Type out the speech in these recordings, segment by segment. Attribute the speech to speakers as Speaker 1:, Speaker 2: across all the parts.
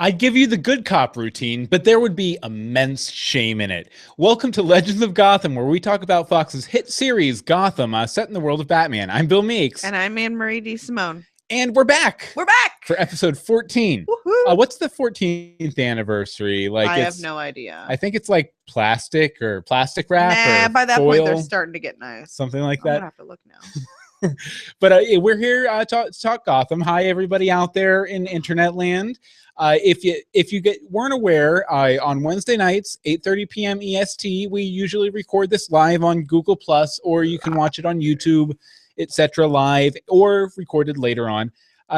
Speaker 1: I'd give you the good cop routine, but there would be immense shame in it. Welcome to Legends of Gotham, where we talk about Fox's hit series, Gotham, set in the world of Batman. I'm Bill Meeks.
Speaker 2: And I'm Anne-Marie DeSimone.
Speaker 1: And we're back.
Speaker 2: We're back!
Speaker 1: For episode 14. What's the 14th anniversary?
Speaker 2: I have no idea.
Speaker 1: I think it's like plastic wrap or
Speaker 2: by that
Speaker 1: foil,
Speaker 2: point, they're starting to get nice.
Speaker 1: Something like
Speaker 2: I'm
Speaker 1: that.
Speaker 2: gonna have to look now.
Speaker 1: But we're here to talk Gotham. Hi, everybody out there in internet land. If you weren't aware, on Wednesday nights, 8:30 p.m. EST, we usually record this live on Google Plus, or you can watch it on YouTube, etc. live, or recorded later on.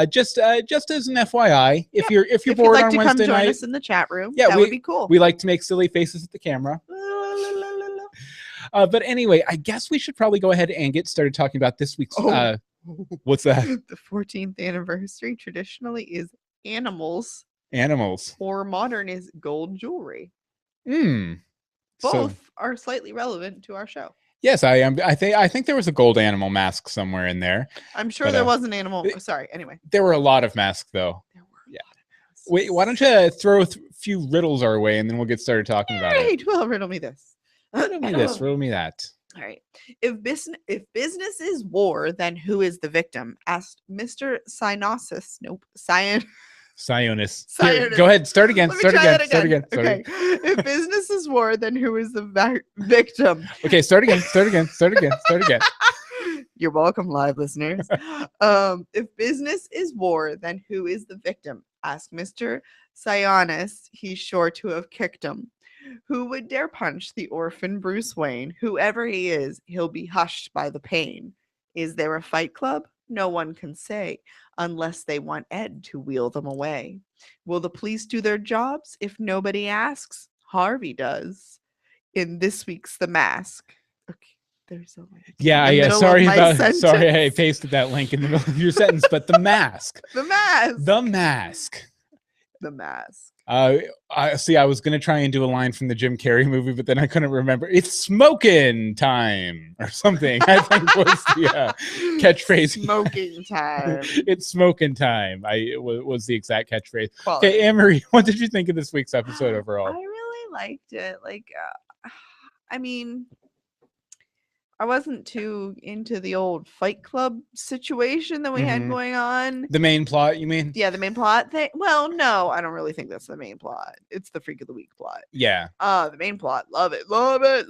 Speaker 1: Just as an FYI, if you're bored on Wednesday night,
Speaker 2: come join us in the chat room, that would be cool.
Speaker 1: We like to make silly faces at the camera. But anyway, I guess we should probably go ahead and get started talking about this week's. What's that?
Speaker 2: The 14th anniversary traditionally is animals.
Speaker 1: Or
Speaker 2: modern is gold jewelry. Both are slightly relevant to our show.
Speaker 1: Yes, I am. I think there was a gold animal mask somewhere in there.
Speaker 2: I'm sure there was an animal. Sorry. Anyway,
Speaker 1: there were a lot of masks, though.
Speaker 2: There were. Yeah.
Speaker 1: Wait, why don't you throw a few riddles our way, and then we'll get started talking about it.
Speaker 2: Well, riddle me this.
Speaker 1: Riddle me this. Riddle me that.
Speaker 2: All right. If business is war, then who is the victim? Asked Mr. Sionis. Nope.
Speaker 1: Sionis. Here, go ahead. Start again. Start again.
Speaker 2: Okay. If business is war, then who is the victim?
Speaker 1: Okay. Start again.
Speaker 2: You're welcome, live listeners. If business is war, then who is the victim? Asked Mr. Sionis. He's sure to have kicked him. Who would dare punch the orphan Bruce Wayne? Whoever he is, he'll be hushed by the pain. Is there a fight club? No one can say, unless they want Ed to wheel them away. Will the police do their jobs if nobody asks? Harvey does. In this week's The Mask. Okay, there's a link.
Speaker 1: Yeah. Sorry, I pasted that link in the middle of your sentence. But The Mask.
Speaker 2: The Mask.
Speaker 1: I was gonna try and do a line from the Jim Carrey movie, but then I couldn't remember. It's smoking time or something. I think was the catchphrase.
Speaker 2: Smoking time.
Speaker 1: It's smoking time. Was the exact catchphrase.
Speaker 2: Quality.
Speaker 1: Okay, Anne-Marie, what did you think of this week's episode overall?
Speaker 2: I really liked it. I wasn't too into the old Fight Club situation that we had going on.
Speaker 1: The main plot, you mean?
Speaker 2: Yeah, the main plot thing. Well, no, I don't really think that's the main plot. It's the Freak of the Week plot.
Speaker 1: Yeah.
Speaker 2: The main plot. Love it. Well, that's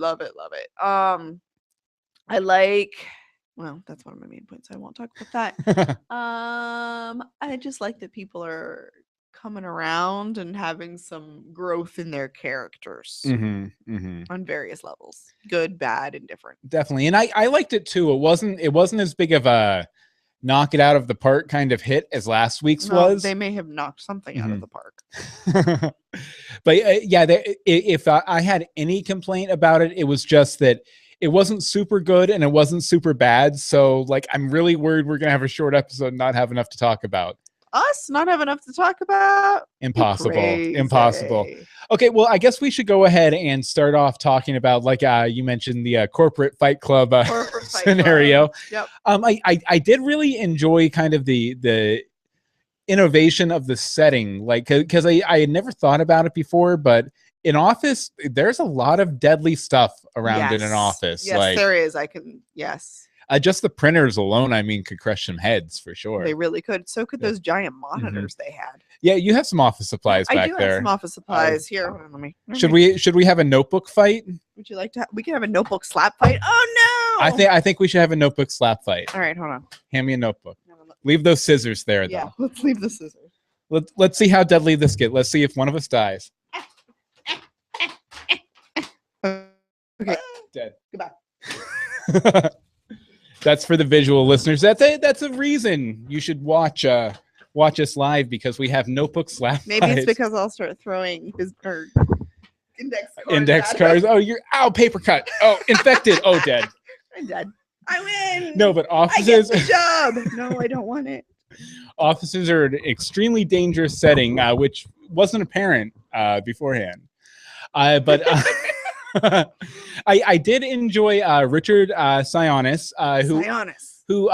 Speaker 2: one of my main points. I won't talk about that. I just like that people are coming around and having some growth in their characters on various levels, good, bad, and different.
Speaker 1: Definitely. And I liked it too. It wasn't as big of a knock it out of the park kind of hit as last week's was.
Speaker 2: They may have knocked something out of the park.
Speaker 1: But if I had any complaint about it, it was just that it wasn't super good and it wasn't super bad. So I'm really worried we're gonna have a short episode and not have enough to talk about.
Speaker 2: Us not have enough to talk about?
Speaker 1: Impossible. Okay, well, I guess we should go ahead and start off talking about, you mentioned, the corporate Fight Club scenario.
Speaker 2: Yep.
Speaker 1: I did really enjoy kind of the innovation of the setting, because I had never thought about it before, but in office, there's a lot of deadly stuff around in an office.
Speaker 2: Yes, there is. Yes.
Speaker 1: Just the printers alone, could crush some heads for sure.
Speaker 2: They really could. So could those giant monitors they had.
Speaker 1: Yeah, you have some office supplies back there.
Speaker 2: I do have some office supplies here. Let me.
Speaker 1: Should we have a notebook fight?
Speaker 2: Would you like to? We can have a notebook slap fight. Oh no!
Speaker 1: I think we should have a notebook slap fight.
Speaker 2: All right, hold on.
Speaker 1: Hand me a notebook. Leave those scissors there, though.
Speaker 2: Yeah, let's leave the scissors.
Speaker 1: Let's see how deadly this gets. Let's see if one of us dies.
Speaker 2: Okay.
Speaker 1: Dead.
Speaker 2: Goodbye.
Speaker 1: That's for the visual listeners. That's a reason you should watch us live, because we have notebook slap.
Speaker 2: Maybe it's because I'll start throwing
Speaker 1: index cards. Oh, paper cut. Oh, infected. Oh, dead.
Speaker 2: I'm dead. I win.
Speaker 1: No, but offices.
Speaker 2: I get the job. No, I don't want it.
Speaker 1: Offices are an extremely dangerous setting, which wasn't apparent beforehand. But I did enjoy Richard Sionis, who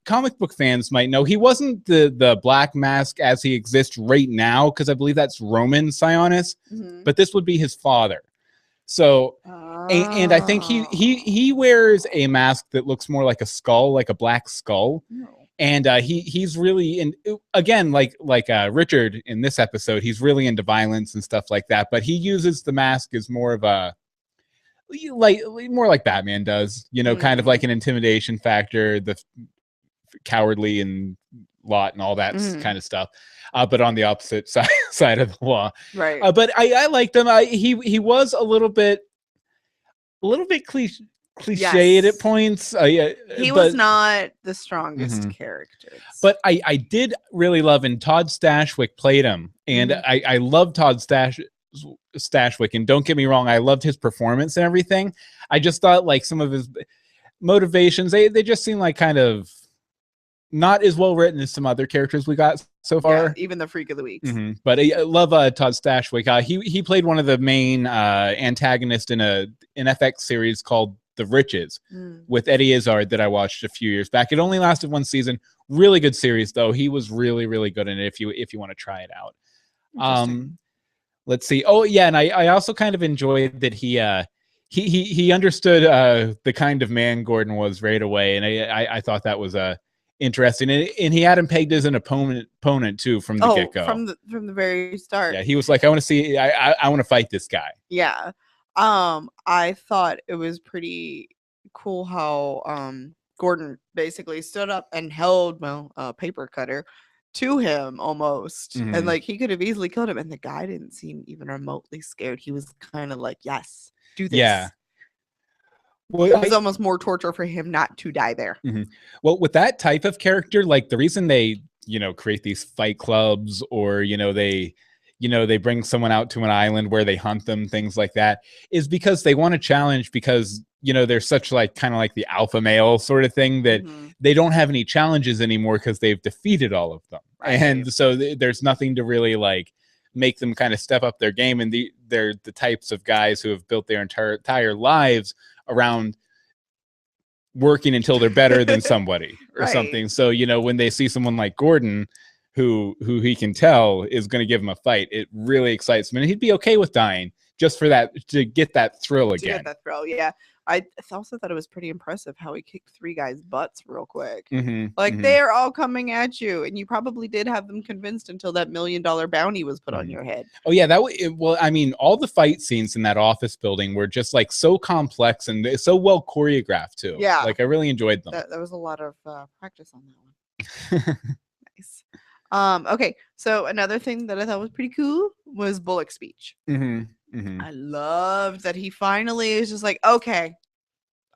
Speaker 1: comic book fans might know. He wasn't the Black Mask as he exists right now, because I believe that's Roman Sionis, but this would be his father. So, and I think he wears a mask that looks more like a skull, like a black skull. And he's really in, again, like Richard in this episode, he's really into violence and stuff like that. But he uses the mask as more of a, like more like Batman does, you know, kind of like an intimidation factor, the cowardly and lot and all that kind of stuff. But on the opposite side of the law,
Speaker 2: right?
Speaker 1: But I liked him. He was a little bit cliched at points.
Speaker 2: He was not the strongest character.
Speaker 1: But I did really love, and Todd Stashwick played him, and I love Todd Stashwick, and don't get me wrong, I loved his performance and everything. I just thought like some of his motivations, they just seem like kind of not as well written as some other characters we got so far.
Speaker 2: Yeah, even the Freak of the Weeks.
Speaker 1: But I love Todd Stashwick. He played one of the main antagonists in an FX series called The Riches with Eddie Izzard that I watched a few years back. It only lasted one season. Really good series though. He was really, really good in it if you want to try it out. Let's see. Oh yeah, and I also kind of enjoyed that he understood the kind of man Gordon was right away, and I thought that was interesting, and he had him pegged as an opponent too from the get-go,
Speaker 2: from the very start.
Speaker 1: Yeah, he was like, I want to see, I want to fight this guy.
Speaker 2: Yeah. I thought it was pretty cool how Gordon basically stood up and held a paper cutter to him almost, and like he could have easily killed him, and the guy didn't seem even remotely scared. He was kind of like, yes, do this. Yeah. Well, it was almost more torture for him not to die there.
Speaker 1: Well, with that type of character, like the reason they, create these fight clubs, or, they bring someone out to an island where they hunt them, things like that, is because they want to challenge, because, they're such like kind of like the alpha male sort of thing that they don't have any challenges anymore because they've defeated all of them. Right. And so there's nothing to really like make them kind of step up their game. And they're the types of guys who have built their entire lives around working until they're better than somebody or something. So, when they see someone like Gordon, who he can tell is going to give him a fight, it really excites him. And he'd be okay with dying just for that, to get that thrill again.
Speaker 2: To get that thrill, yeah. I also thought it was pretty impressive how he kicked 3 guys' butts real quick. They're all coming at you, and you probably did have them convinced until that $1 million bounty was put on your head.
Speaker 1: Oh yeah, well, I mean, all the fight scenes in that office building were just like so complex and so well choreographed too. Yeah, like I really enjoyed them.
Speaker 2: There was a lot of practice on that one. Nice. Okay, so another thing that I thought was pretty cool was Bullock's speech. I loved that he finally is just like, okay,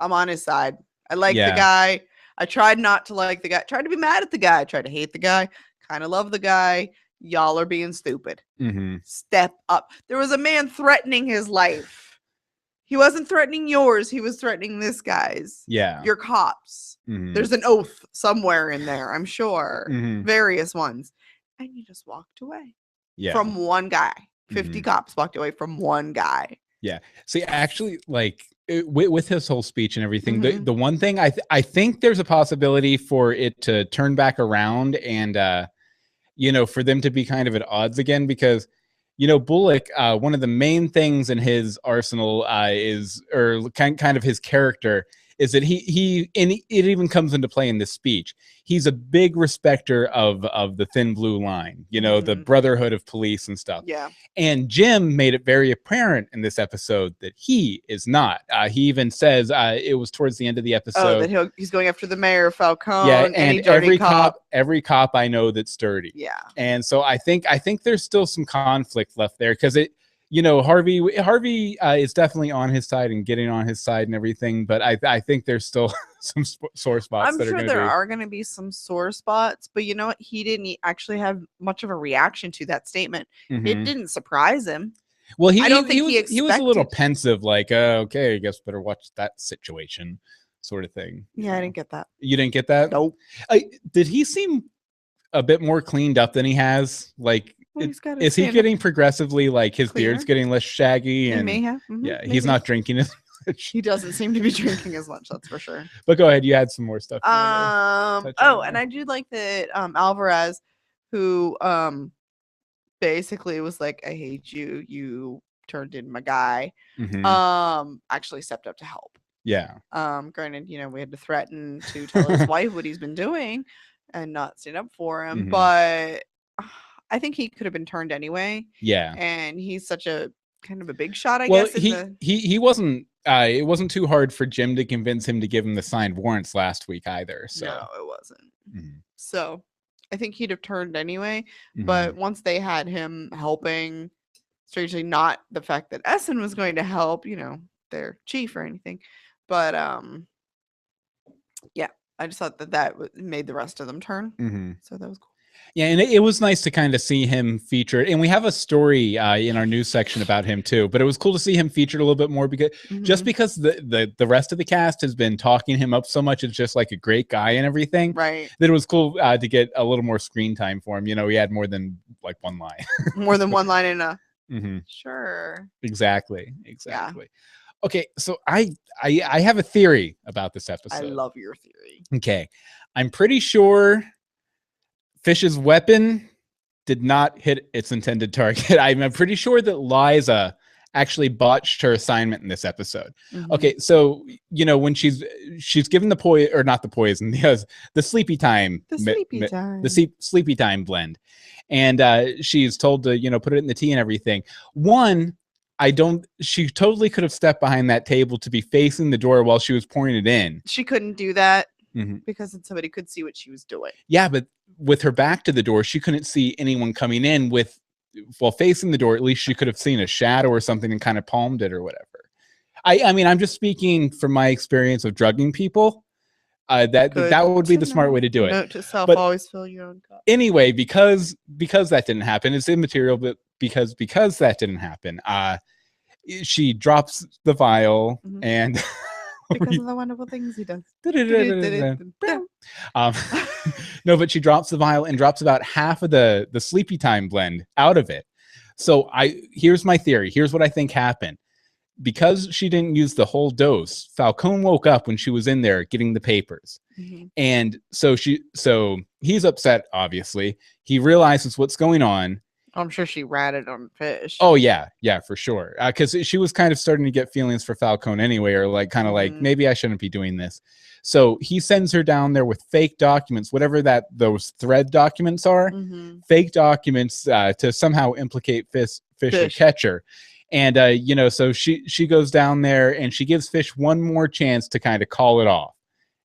Speaker 2: I'm on his side. I like the guy. I tried not to like the guy. Tried to be mad at the guy. Tried to hate the guy. Kind of love the guy. Y'all are being stupid. Step up. There was a man threatening his life. He wasn't threatening yours. He was threatening this guy's.
Speaker 1: Yeah.
Speaker 2: Your cops. There's an oath somewhere in there, I'm sure. Various ones. And you just walked away from one guy. 50 cops walked away from one guy.
Speaker 1: Yeah. See, actually, like with his whole speech and everything, the one thing I think there's a possibility for it to turn back around and, for them to be kind of at odds again, because, Bullock, one of the main things in his arsenal or kind of his character is that he and it even comes into play in this speech. He's a big respecter of the thin blue line, the brotherhood of police and stuff.
Speaker 2: Yeah.
Speaker 1: And Jim made it very apparent in this episode that he is not. He even says it was towards the end of the episode
Speaker 2: that he's going after the mayor, Falcone.
Speaker 1: Yeah, and every cop I know that's sturdy.
Speaker 2: Yeah.
Speaker 1: And so I think there's still some conflict left there, because Harvey is definitely on his side and getting on his side and everything, but I think there's still some sore spots.
Speaker 2: I'm sure there are going to be some sore spots, but you know what? He didn't actually have much of a reaction to that statement. It didn't surprise him.
Speaker 1: Well, I don't think he was a little pensive, like, okay, I guess better watch that situation, sort of thing.
Speaker 2: Yeah, I didn't get that.
Speaker 1: You didn't get that?
Speaker 2: Nope.
Speaker 1: Did he seem a bit more cleaned up than he has? Like, is he getting progressively, like, his beard's getting less shaggy? And
Speaker 2: may have.
Speaker 1: Yeah, he's not drinking as much.
Speaker 2: He doesn't seem to be drinking as much, that's for sure.
Speaker 1: But go ahead, you had some more stuff.
Speaker 2: And I do like that Alvarez, who basically was like, I hate you, you turned in my guy, actually stepped up to help.
Speaker 1: Yeah.
Speaker 2: Granted, we had to threaten to tell his wife what he's been doing and not stand up for him, but I think he could have been turned anyway.
Speaker 1: Yeah.
Speaker 2: And he's such a kind of a big shot, I
Speaker 1: well,
Speaker 2: guess.
Speaker 1: He wasn't. It wasn't too hard for Jim to convince him to give him the signed warrants last week either. So
Speaker 2: no, it wasn't. So I think he'd have turned anyway. But once they had him helping, strangely not the fact that Essen was going to help, their chief or anything. But yeah, I just thought that made the rest of them turn. So that was cool.
Speaker 1: Yeah, and it was nice to kind of see him featured. And we have a story in our news section about him too. But it was cool to see him featured a little bit more because just because the rest of the cast has been talking him up so much, it's just like a great guy and everything.
Speaker 2: Right.
Speaker 1: That it was cool to get a little more screen time for him. He had more than like one line.
Speaker 2: More than one line in a
Speaker 1: sure. Exactly.
Speaker 2: Yeah.
Speaker 1: Okay, so I have a theory about this episode.
Speaker 2: I love your theory.
Speaker 1: Okay. I'm pretty sure Fish's weapon did not hit its intended target. I'm pretty sure that Liza actually botched her assignment in this episode. Okay, so when she's given the poison, or not the poison, the sleepy time, the sleepy time blend, and she's told to put it in the tea and everything. She totally could have stepped behind that table to be facing the door while she was pouring it in.
Speaker 2: She couldn't do that because somebody could see what she was doing.
Speaker 1: Yeah, but with her back to the door, she couldn't see anyone coming in. While facing the door, at least she could have seen a shadow or something and kind of palmed it or whatever. I mean, I'm just speaking from my experience of drugging people. That would be the smart way to do it.
Speaker 2: Note to self: always fill your own cup.
Speaker 1: Anyway, because that didn't happen, it's immaterial. But because that didn't happen, she drops the vial and.
Speaker 2: Because of the wonderful things he does.
Speaker 1: No, but she drops the vial and drops about half of the sleepy time blend out of it. So here's my theory. Here's what I think happened. Because she didn't use the whole dose, Falcone woke up when she was in there getting the papers. And so he's upset, obviously. He realizes what's going on.
Speaker 2: I'm sure she ratted on Fish.
Speaker 1: Oh, yeah, for sure. Because she was kind of starting to get feelings for Falcone anyway, or like maybe I shouldn't be doing this. So he sends her down there with fake documents, whatever those thread documents are, fake documents to somehow implicate Fish or Catcher. And, so she goes down there and she gives Fish one more chance to kind of call it off.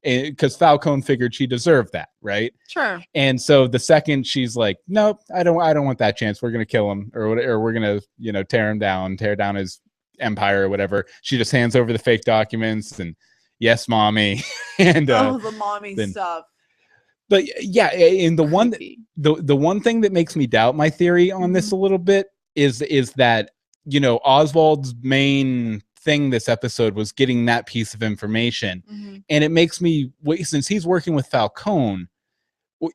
Speaker 1: Because Falcone figured she deserved that, right?
Speaker 2: Sure.
Speaker 1: And so the second she's like, nope, I don't want that chance. We're gonna kill him, or we're gonna, tear down his empire or whatever. She just hands over the fake documents and yes, mommy. And
Speaker 2: the mommy stuff.
Speaker 1: But yeah, and the one thing that makes me doubt my theory on this a little bit is that Oswald's main thing this episode was getting that piece of information, and it makes me since he's working with Falcone,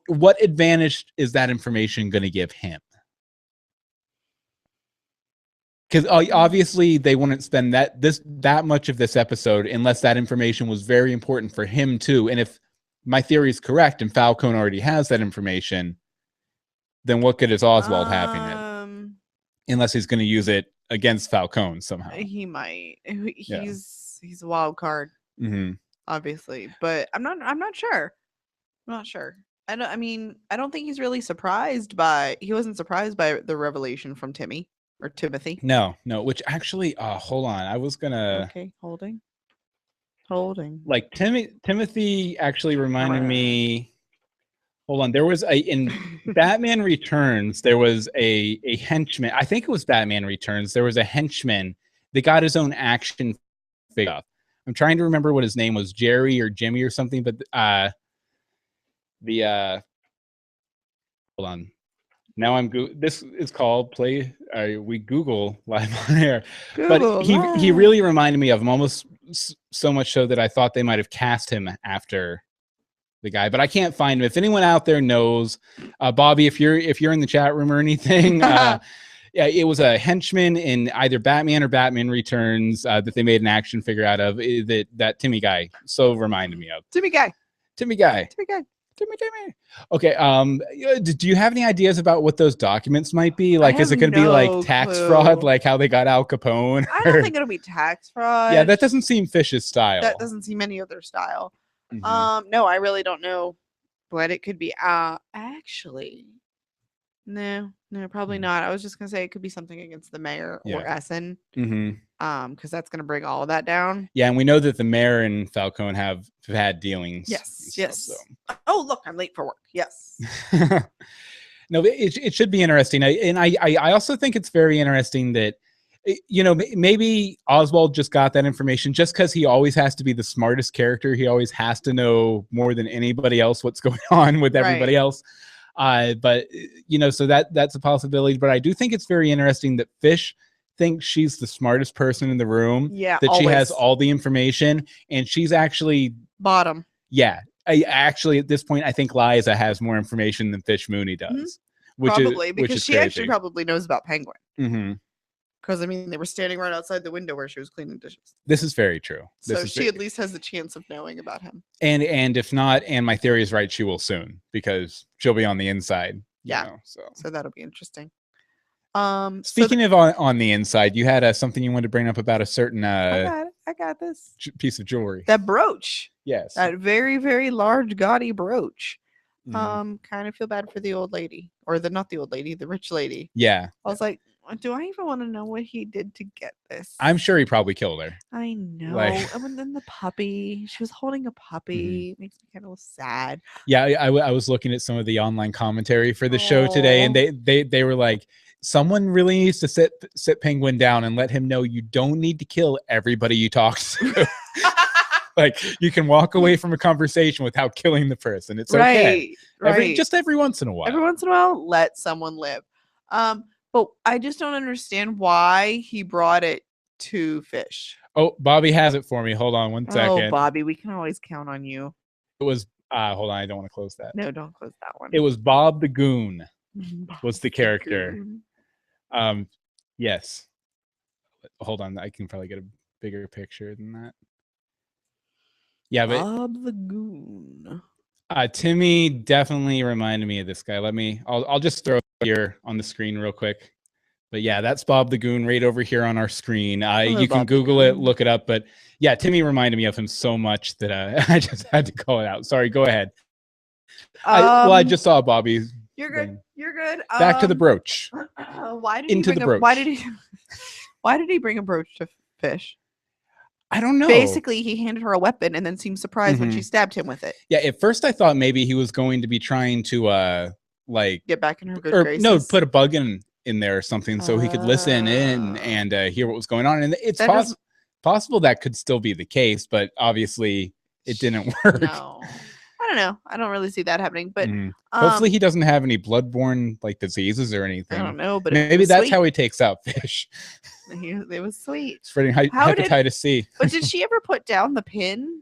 Speaker 1: what advantage is that information going to give him? Because obviously they wouldn't spend that much of this episode unless that information was very important for him too. And if my theory is correct and Falcone already has that information, then what good is Oswald having it? Unless he's going to use it against Falcone somehow. He
Speaker 2: might. He's a wild card, obviously, but I'm not sure. I'm not sure. I don't think he's really surprised by. He wasn't surprised by the revelation from Timmy or Timothy.
Speaker 1: No. Which actually, hold on. I was gonna.
Speaker 2: Okay, holding.
Speaker 1: Like Timothy actually reminded me. Hold on. There was in Batman Returns, there was a henchman. I think it was Batman Returns. There was a henchman that got his own action figure. I'm trying to remember what his name was, Jerry or Jimmy or something. But hold on. Now this is called Play. We Google live on air. But he really reminded me of him, almost so much so that I thought they might have cast him after the guy, but I can't find him. If anyone out there knows, Bobby, if you're in the chat room or anything, Yeah, it was a henchman in either Batman or Batman Returns that they made an action figure out of. That Timmy guy so reminded me of.
Speaker 2: Timmy guy.
Speaker 1: Timmy guy.
Speaker 2: Timmy guy.
Speaker 1: Timmy. Okay. Do you have any ideas about what those documents might be? Like, is it going to be
Speaker 2: no
Speaker 1: like tax
Speaker 2: clue.
Speaker 1: fraud, like how they got Al Capone?
Speaker 2: I don't think it'll be tax fraud.
Speaker 1: Yeah, that doesn't seem Fish's style.
Speaker 2: That doesn't seem any of their style.
Speaker 1: Mhm.
Speaker 2: No, I really don't know what it could be. Actually, no, probably not. I was just gonna say it could be something against the mayor or Essen. Because that's gonna bring all of that down.
Speaker 1: Yeah, and we know that the mayor and Falcone have had dealings.
Speaker 2: Yes. Oh, look, I'm late for work. Yes.
Speaker 1: No, it should be interesting. I also think it's very interesting that, you know, maybe Oswald just got that information just because he always has to be the smartest character. He always has to know more than anybody else what's going on with everybody else. But, you know, so that's a possibility. But I do think it's very interesting that Fish thinks she's the smartest person in the room.
Speaker 2: Yeah,
Speaker 1: that
Speaker 2: always.
Speaker 1: She has all the information, and she's actually
Speaker 2: bottom.
Speaker 1: Yeah, I actually at this point I think Liza has more information than Fish Mooney does.
Speaker 2: Probably
Speaker 1: which
Speaker 2: because
Speaker 1: is
Speaker 2: she
Speaker 1: crazy.
Speaker 2: actually probably knows about Penguin.
Speaker 1: Mm-hmm.
Speaker 2: Because I mean, they were standing right outside the window where she was cleaning dishes.
Speaker 1: This is very true.
Speaker 2: So she at least has the chance of knowing about him.
Speaker 1: And if not, and my theory is right, she will soon because she'll be on the inside.
Speaker 2: Yeah.
Speaker 1: You know,
Speaker 2: so that'll be interesting.
Speaker 1: Speaking of on the inside, you had something you wanted to bring up about a certain
Speaker 2: I got this
Speaker 1: piece of jewelry.
Speaker 2: That brooch.
Speaker 1: Yes.
Speaker 2: That very, very large, gaudy brooch. Kind of feel bad for the old lady, or not the old lady, the rich lady.
Speaker 1: Yeah.
Speaker 2: I was like, do I even want to know what he did to get this?
Speaker 1: I'm sure he probably killed her.
Speaker 2: I know.
Speaker 1: Like,
Speaker 2: and then the puppy, she was holding a puppy. It makes me kind of sad.
Speaker 1: Yeah, I was looking at some of the online commentary for the show today, and they were like, someone really needs to sit Penguin down and let him know you don't need to kill everybody you talk to. Like, you can walk away from a conversation without killing the person. It's okay. Just every once in a while.
Speaker 2: Every once in a while, let someone live. But I just don't understand why he brought it to Fish.
Speaker 1: Oh, Bobby has it for me. Hold on one second.
Speaker 2: Oh, Bobby, we can always count on you.
Speaker 1: It was hold on, I don't want to close that.
Speaker 2: No, don't close that one.
Speaker 1: It was Bob the Goon was the character. Yes. Hold on, I can probably get a bigger picture than that. Yeah, but
Speaker 2: Bob the Goon.
Speaker 1: Timmy definitely reminded me of this guy. I'll just throw it here on the screen real quick. But yeah, that's Bob the Goon right over here on our screen. You can Google it, look it up. But yeah, Timmy reminded me of him so much that I just had to call it out. Sorry, go ahead. I just saw Bobby.
Speaker 2: You're good.
Speaker 1: Thing.
Speaker 2: You're good.
Speaker 1: Back to the brooch.
Speaker 2: Why did he bring a brooch to Fish?
Speaker 1: I don't know.
Speaker 2: Basically, he handed her a weapon and then seemed surprised when she stabbed him with it.
Speaker 1: Yeah, at first I thought maybe he was going to be trying to
Speaker 2: get back in her good graces.
Speaker 1: No, put a bug in there or something so he could listen in and hear what was going on. And it's possible that could still be the case, but obviously it didn't work.
Speaker 2: No. I don't know. I don't really see that happening, but
Speaker 1: hopefully he doesn't have any bloodborne like diseases or anything.
Speaker 2: I don't know, but
Speaker 1: maybe that's how he takes out Fish.
Speaker 2: It was sweet.
Speaker 1: Spreading hepatitis C.
Speaker 2: But did she ever put down the pin?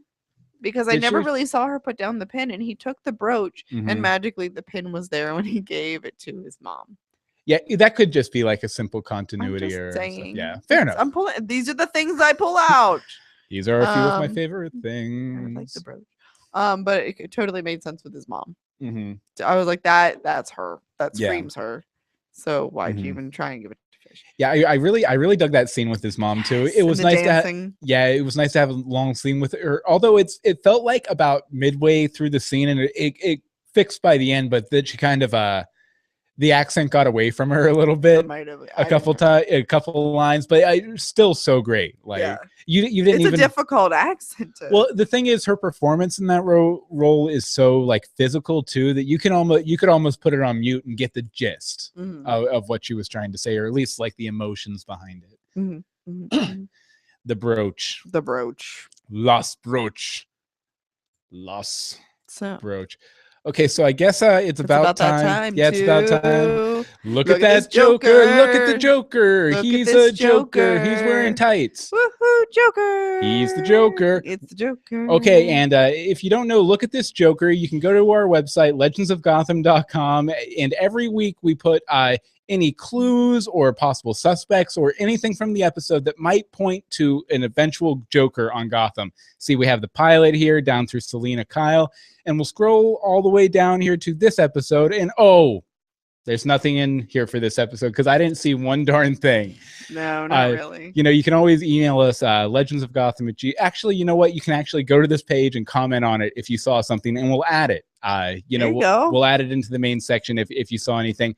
Speaker 2: Because I never really saw her put down the pin, and he took the brooch, and magically the pin was there when he gave it to his mom.
Speaker 1: Yeah, that could just be like a simple continuity or something. Yeah, fair enough.
Speaker 2: These are the things I pull out.
Speaker 1: These are a few of my favorite things.
Speaker 2: I like the brooch. But it totally made sense with his mom. So I was like, that's her. That screams her. So why'd you even try and give it to Fish?
Speaker 1: Yeah, I really dug that scene with his mom too. It was nice to have. Yeah, it was nice to have a long scene with her. Although it felt like about midway through the scene, and it fixed by the end, but then she kind of the accent got away from her a little bit. A couple of lines, but still so great. Like you didn't even.
Speaker 2: It's a difficult accent.
Speaker 1: Well, the thing is, her performance in that role is so like physical too that you could almost put it on mute and get the gist of what she was trying to say, or at least like the emotions behind it. The brooch. Lost brooch. Brooch. Okay, so I guess it's about time. Yeah, it's about time. Look at that Joker. Look at the Joker. He's a Joker. He's wearing tights.
Speaker 2: Woohoo, Joker.
Speaker 1: He's the Joker.
Speaker 2: It's the Joker.
Speaker 1: Okay, and if you don't know, look at this Joker. You can go to our website, legendsofgotham.com, and every week we put any clues or possible suspects or anything from the episode that might point to an eventual Joker on Gotham. See, we have the pilot here down through Selena Kyle, and we'll scroll all the way down here to this episode, and there's nothing in here for this episode because I didn't see one darn thing.
Speaker 2: No, not really.
Speaker 1: You know, you can always email us, legendsofgotham@gmail. Actually, you know what? You can actually go to this page and comment on it if you saw something, and we'll add it. We'll add it into the main section if you saw anything.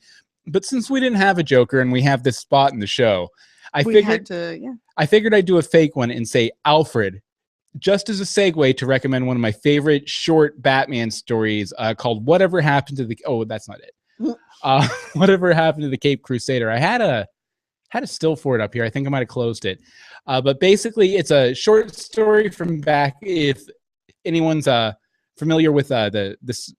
Speaker 1: But since we didn't have a Joker and we have this spot in the show, I figured I'd do a fake one and say Alfred, just as a segue to recommend one of my favorite short Batman stories called Whatever Happened to the... Oh, that's not it. Whatever Happened to the Cape Crusader. I had a still for it up here. I think I might have closed it. But basically, it's a short story from back, if anyone's familiar with this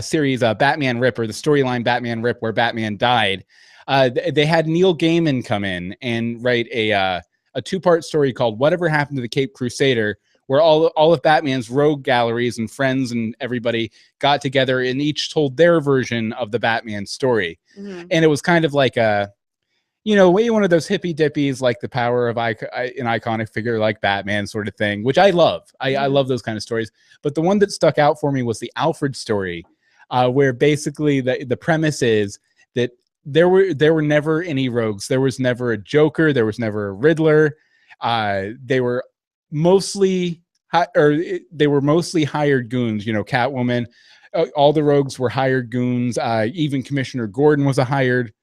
Speaker 1: series, Batman Rip, or the storyline Batman Rip, where Batman died. They had Neil Gaiman come in and write a two-part story called Whatever Happened to the Cape Crusader, where all of Batman's rogue galleries and friends and everybody got together and each told their version of the Batman story. Mm-hmm. And it was kind of like one of those hippy dippies, like the power of an iconic figure like Batman sort of thing, which I love. I love those kind of stories. But the one that stuck out for me was the Alfred story, where basically the premise is that there were never any rogues. There was never a Joker. There was never a Riddler. They were mostly hired goons. You know, Catwoman. All the rogues were hired goons. Even Commissioner Gordon was a hired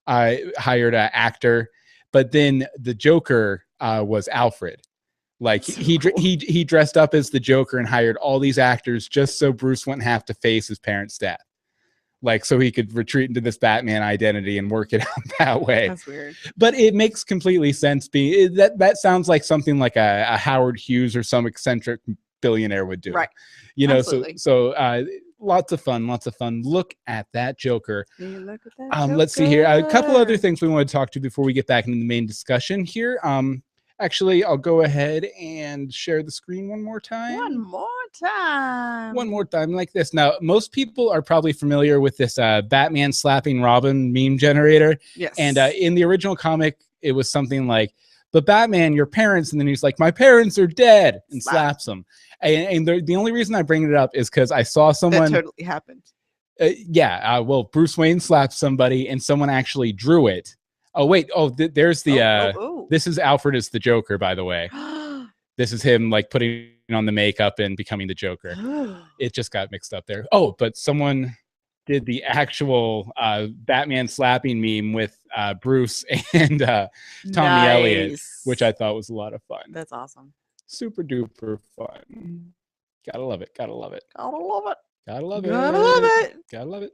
Speaker 1: actor, but then the Joker was Alfred. Like he dressed up as the Joker and hired all these actors just so Bruce wouldn't have to face his parents' death. Like, so he could retreat into this Batman identity and work it out that way. That's weird. But it makes completely sense. That sounds like something like a Howard Hughes or some eccentric billionaire would do. Right. You know, absolutely. so lots of fun. Look at that Joker. Look at that Joker. Let's see here. A couple other things we want to talk to before we get back into the main discussion here. Actually, I'll go ahead and share the screen one more time. One more time like this. Now, most people are probably familiar with this Batman slapping Robin meme generator. Yes. And in the original comic, it was something like, but Batman, your parents, and then he's like, my parents are dead, and slaps them. And the only reason I bring it up is because I saw someone...
Speaker 2: That totally happened.
Speaker 1: Well, Bruce Wayne slapped somebody, and someone actually drew it. Oh, wait. There's the... This is Alfred as the Joker, by the way. This is him, like, putting on the makeup and becoming the Joker. It just got mixed up there. Oh, but someone did the actual Batman slapping meme with Bruce and Tommy Elliott, which I thought was a lot of fun.
Speaker 2: That's awesome.
Speaker 1: Super duper fun. Gotta love it. Gotta love it.
Speaker 2: Gotta love it.
Speaker 1: Gotta love it.
Speaker 2: Gotta love it.
Speaker 1: Gotta love it.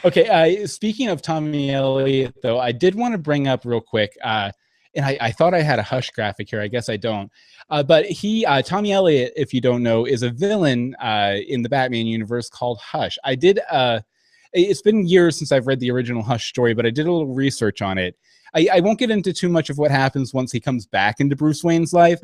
Speaker 1: Okay. Speaking of Tommy Elliott, though, I did want to bring up real quick, and I thought I had a Hush graphic here. I guess I don't. But Tommy Elliott, if you don't know, is a villain in the Batman universe called Hush. I did. It's been years since I've read the original Hush story, but I did a little research on it. I won't get into too much of what happens once he comes back into Bruce Wayne's life,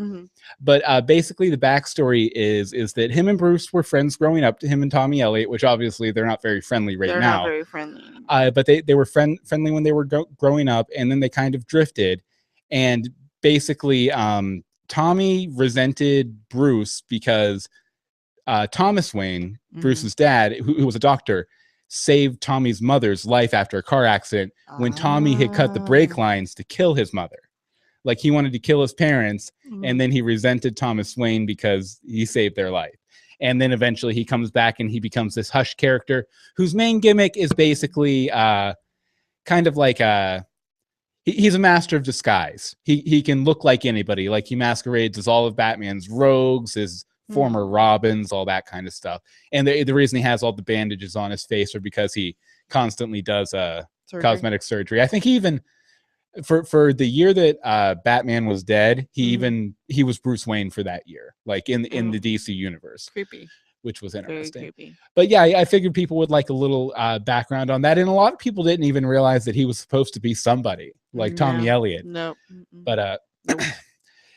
Speaker 1: but basically the backstory is that him and Bruce were friends growing up, to him and Tommy Elliott, which obviously they're not very friendly now. They're not very friendly. But they were friendly when they were growing up, and then they kind of drifted. And basically, Tommy resented Bruce because Thomas Wayne, Bruce's dad, who was a doctor, saved Tommy's mother's life after a car accident when Tommy had cut the brake lines to kill his mother. Like, he wanted to kill his parents, and then he resented Thomas Wayne because he saved their life. And then eventually he comes back and he becomes this Hush character whose main gimmick is basically kind of like he's a master of disguise. He can look like anybody. Like, he masquerades as all of Batman's rogues, his former Robins, all that kind of stuff. And the reason he has all the bandages on his face are because he constantly does cosmetic surgery. I think he even for the year that Batman was dead, he was Bruce Wayne for that year, like in the DC universe. Creepy. Which was interesting. Very creepy. But yeah, I figured people would like a little background on that. And a lot of people didn't even realize that he was supposed to be somebody like Tommy Elliott.
Speaker 2: No.
Speaker 1: But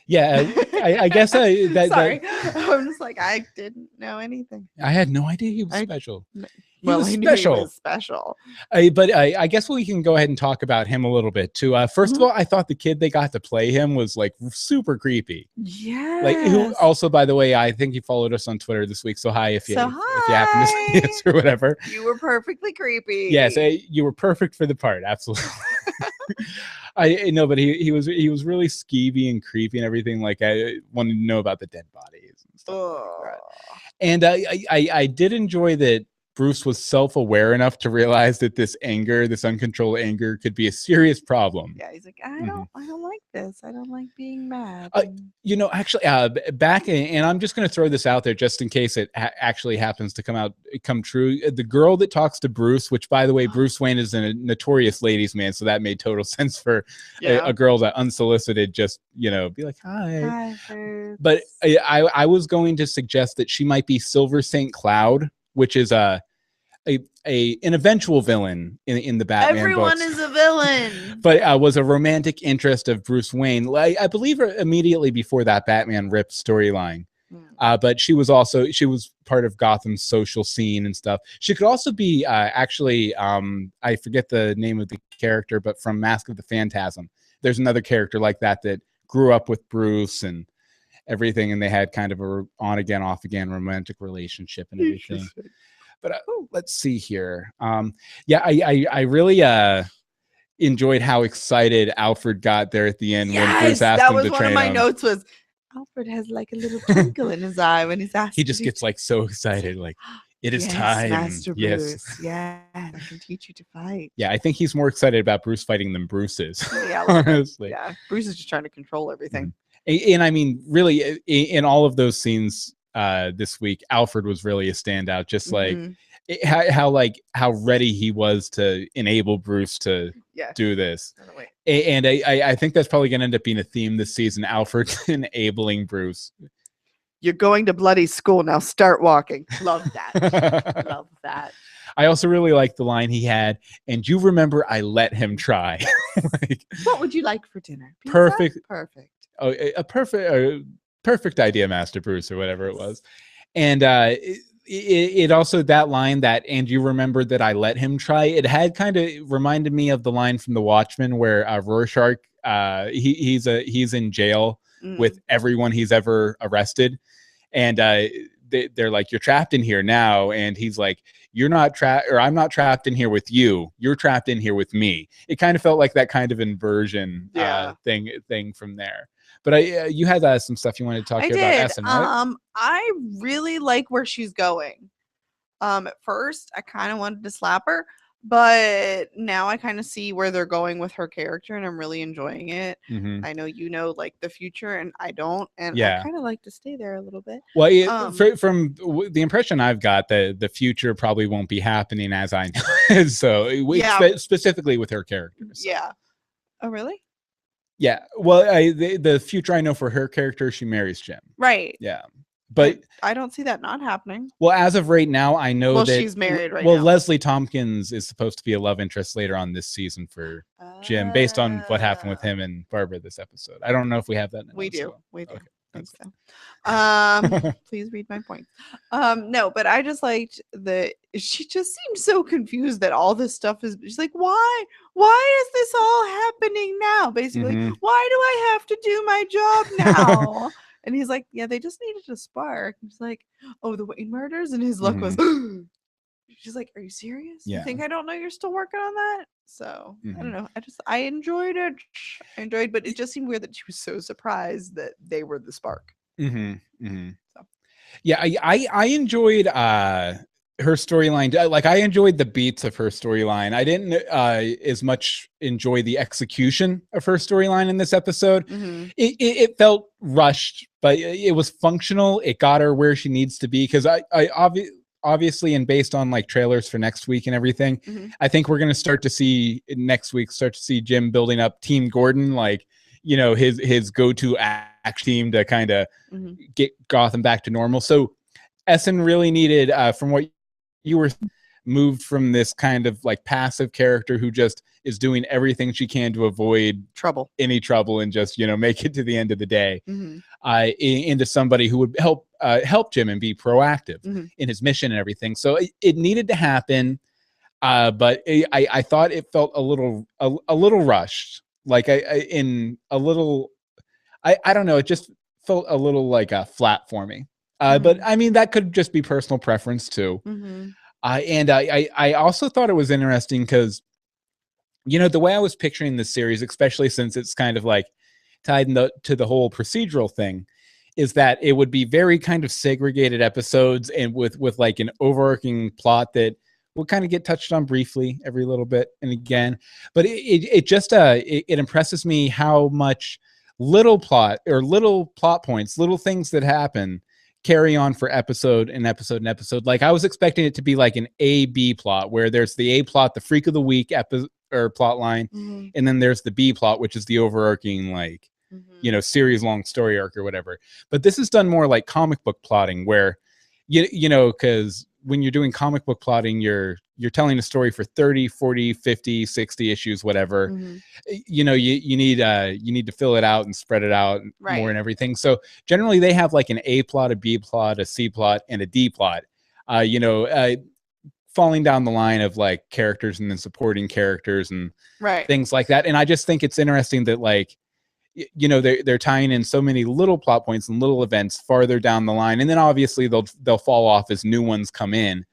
Speaker 1: Yeah, I guess
Speaker 2: Sorry, I'm just like, I didn't know anything.
Speaker 1: I had no idea he was special. He
Speaker 2: Well,
Speaker 1: was
Speaker 2: I knew he
Speaker 1: special.
Speaker 2: was special.
Speaker 1: But I guess we can go ahead and talk about him a little bit too. First of all, I thought the kid they got to play him was like super creepy.
Speaker 2: Yeah.
Speaker 1: Like, who also, by the way, I think he followed us on Twitter this week. So hi, if you happen to see us or whatever.
Speaker 2: You were perfectly creepy.
Speaker 1: Yes, you were perfect for the part. Absolutely. I know, but he was really skeevy and creepy and everything. Like, I wanted to know about the dead bodies and stuff like that. And I did enjoy that Bruce was self-aware enough to realize that this uncontrolled anger, could be a serious problem.
Speaker 2: Yeah, he's like, I don't like this. I don't like being mad.
Speaker 1: Actually, back in, and I'm just going to throw this out there just in case it actually happens to come true. The girl that talks to Bruce, which by the way, Bruce Wayne is a notorious ladies' man, so that made total sense for a girl that unsolicited just be like, hi. But I was going to suggest that she might be Silver St. Cloud, which is an eventual villain in the Batman
Speaker 2: Everyone
Speaker 1: books.
Speaker 2: is a villain.
Speaker 1: But was a romantic interest of Bruce Wayne. I believe immediately before that Batman Rip storyline. But she was part of Gotham's social scene and stuff. She could also be actually, I forget the name of the character, but from Mask of the Phantasm. There's another character like that grew up with Bruce and everything, and they had kind of a on again, off again romantic relationship and everything. But let's see here. I really enjoyed how excited Alfred got there at the end when Bruce asked him to train him. That was one of my
Speaker 2: notes. Was Alfred has like a little twinkle in his eye when he's asked.
Speaker 1: He just gets like so excited, like it is time.
Speaker 2: Master Bruce. Yes, I can teach you to fight.
Speaker 1: Yeah, I think he's more excited about Bruce fighting than Bruce is.
Speaker 2: Yeah, honestly. Yeah, Bruce is just trying to control everything.
Speaker 1: And I mean, really, in all of those scenes this week, Alfred was really a standout. Just like how ready he was to enable Bruce to do this. And I think that's probably going to end up being a theme this season. Alfred enabling Bruce.
Speaker 2: You're going to bloody school now. Start walking. Love that. Love that.
Speaker 1: I also really like the line he had, and you remember I let him try.
Speaker 2: What would you like for dinner? Pizza? Perfect.
Speaker 1: Oh, a perfect idea, Master Bruce, or whatever it was. And it also, that line that, and you remember that I let him try, it had kind of reminded me of the line from The Watchmen where Rorschach, he's in jail with everyone he's ever arrested. And they're like, you're trapped in here now. And he's like, you're not trapped, or I'm not trapped in here with you. You're trapped in here with me. It kind of felt like that kind of inversion thing from there. But you had some stuff you wanted to talk about Essen, right?
Speaker 2: I really like where she's going. At first, I kind of wanted to slap her, but now I kind of see where they're going with her character, and I'm really enjoying it. I know like the future, and I don't, and I kind of like to stay there a little bit.
Speaker 1: Well, from the impression I've got, the future probably won't be happening as I know it. So specifically with her character. So.
Speaker 2: Yeah. Oh, really?
Speaker 1: Yeah, well, the future I know for her character, she marries Jim.
Speaker 2: Right.
Speaker 1: Yeah, but
Speaker 2: I don't see that not happening.
Speaker 1: Well, as of right now, I know that
Speaker 2: she's married right
Speaker 1: now.
Speaker 2: Well,
Speaker 1: Leslie Tompkins is supposed to be a love interest later on this season for Jim, based on what happened with him and Barbara this episode. I don't know if we have that.
Speaker 2: We do. We do.
Speaker 1: Okay.
Speaker 2: Think so. Please read my points. No, but I just liked she just seemed so confused that all this stuff is. She's like, why is this all happening now? Basically, why do I have to do my job now? And he's like, yeah, they just needed a spark. He's like, oh, the Wayne murders, and his look was. She's like, are you serious? You think I don't know you're still working on that? So I don't know. I enjoyed it. But it just seemed weird that she was so surprised that they were the spark. So.
Speaker 1: Yeah, I enjoyed her storyline. Like, I enjoyed the beats of her storyline. I didn't as much enjoy the execution of her storyline in this episode. It felt rushed, but it was functional. It got her where she needs to be, because obviously, and based on like trailers for next week and everything, I think we're going to start to see Jim building up Team Gordon, like, his go-to act team to kind of get Gotham back to normal. So Essen really needed, from what you were moved from this kind of like passive character who just is doing everything she can to avoid any trouble and just, make it to the end of the day, into somebody who would help Jim and be proactive in his mission and everything. So it needed to happen. But I thought it felt a little rushed. Like I don't know. It just felt a little like flat for me. But I mean, that could just be personal preference too. And I also thought it was interesting because, the way I was picturing this series, especially since it's kind of like tied to the whole procedural thing, is that it would be very kind of segregated episodes and with like an overarching plot that will kind of get touched on briefly every little bit and again. But it just impresses me how much little plot points, little things that happen carry on for episode and episode and episode. Like I was expecting it to be like an A-B plot where there's the A plot, the freak of the week plot line, and then there's the B plot, which is the overarching like series long story arc or whatever. But this is done more like comic book plotting where because when you're doing comic book plotting, you're telling a story for 30, 40, 50, 60 issues, whatever. You need to fill it out and spread it out more and everything. So generally they have like an A plot, a B plot, a C plot, and a D plot, falling down the line of like characters and then supporting characters and things like that. And I just think it's interesting that like, they're tying in so many little plot points and little events farther down the line, and then obviously they'll fall off as new ones come in.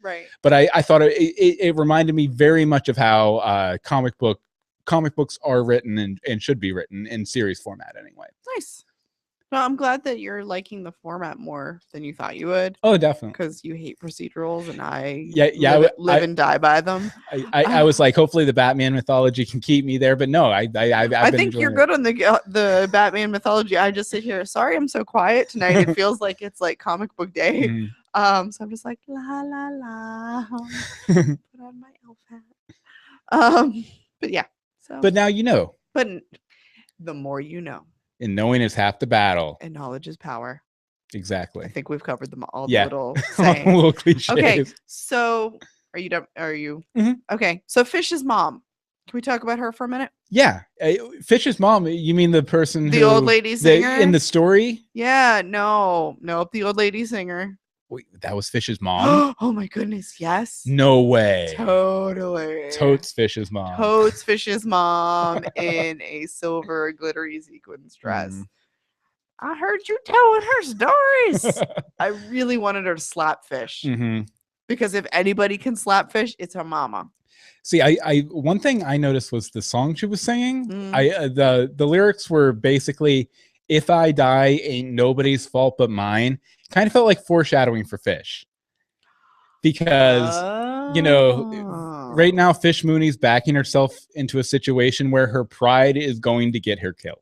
Speaker 1: But I thought it reminded me very much of how comic books are written and should be written in series format anyway.
Speaker 2: Nice. No, I'm glad that you're liking the format more than you thought you would.
Speaker 1: Oh, definitely.
Speaker 2: Because you hate procedurals, and I live and die by them.
Speaker 1: I was like, hopefully the Batman mythology can keep me there, but no, I
Speaker 2: think you're good on the Batman mythology. I just sit here. Sorry, I'm so quiet tonight. It feels like it's like comic book day. So I'm just like la la la. Put on my elf hat. But yeah. So.
Speaker 1: But now you know.
Speaker 2: But the more you know.
Speaker 1: And knowing is half the battle.
Speaker 2: And knowledge is power.
Speaker 1: Exactly.
Speaker 2: I think we've covered them all. The little sayings.
Speaker 1: Little cliches.
Speaker 2: Okay, so are you done? Are you? Okay, so Fish's mom. Can we talk about her for a minute?
Speaker 1: Yeah, Fish's mom. You mean the person
Speaker 2: the old lady singer
Speaker 1: in the story?
Speaker 2: Yeah, nope, the old lady singer.
Speaker 1: Wait, that was Fish's mom?
Speaker 2: Oh my goodness, yes.
Speaker 1: No way.
Speaker 2: Totally.
Speaker 1: Totes Fish's mom.
Speaker 2: Totes Fish's mom in a silver glittery sequins dress. I heard you telling her stories. I really wanted her to slap Fish. Because if anybody can slap Fish, it's her mama.
Speaker 1: See, I one thing I noticed was the song she was singing. The lyrics were basically, "If I die, ain't nobody's fault but mine." Kind of felt like foreshadowing for Fish. Because, right now Fish Mooney's backing herself into a situation where her pride is going to get her killed.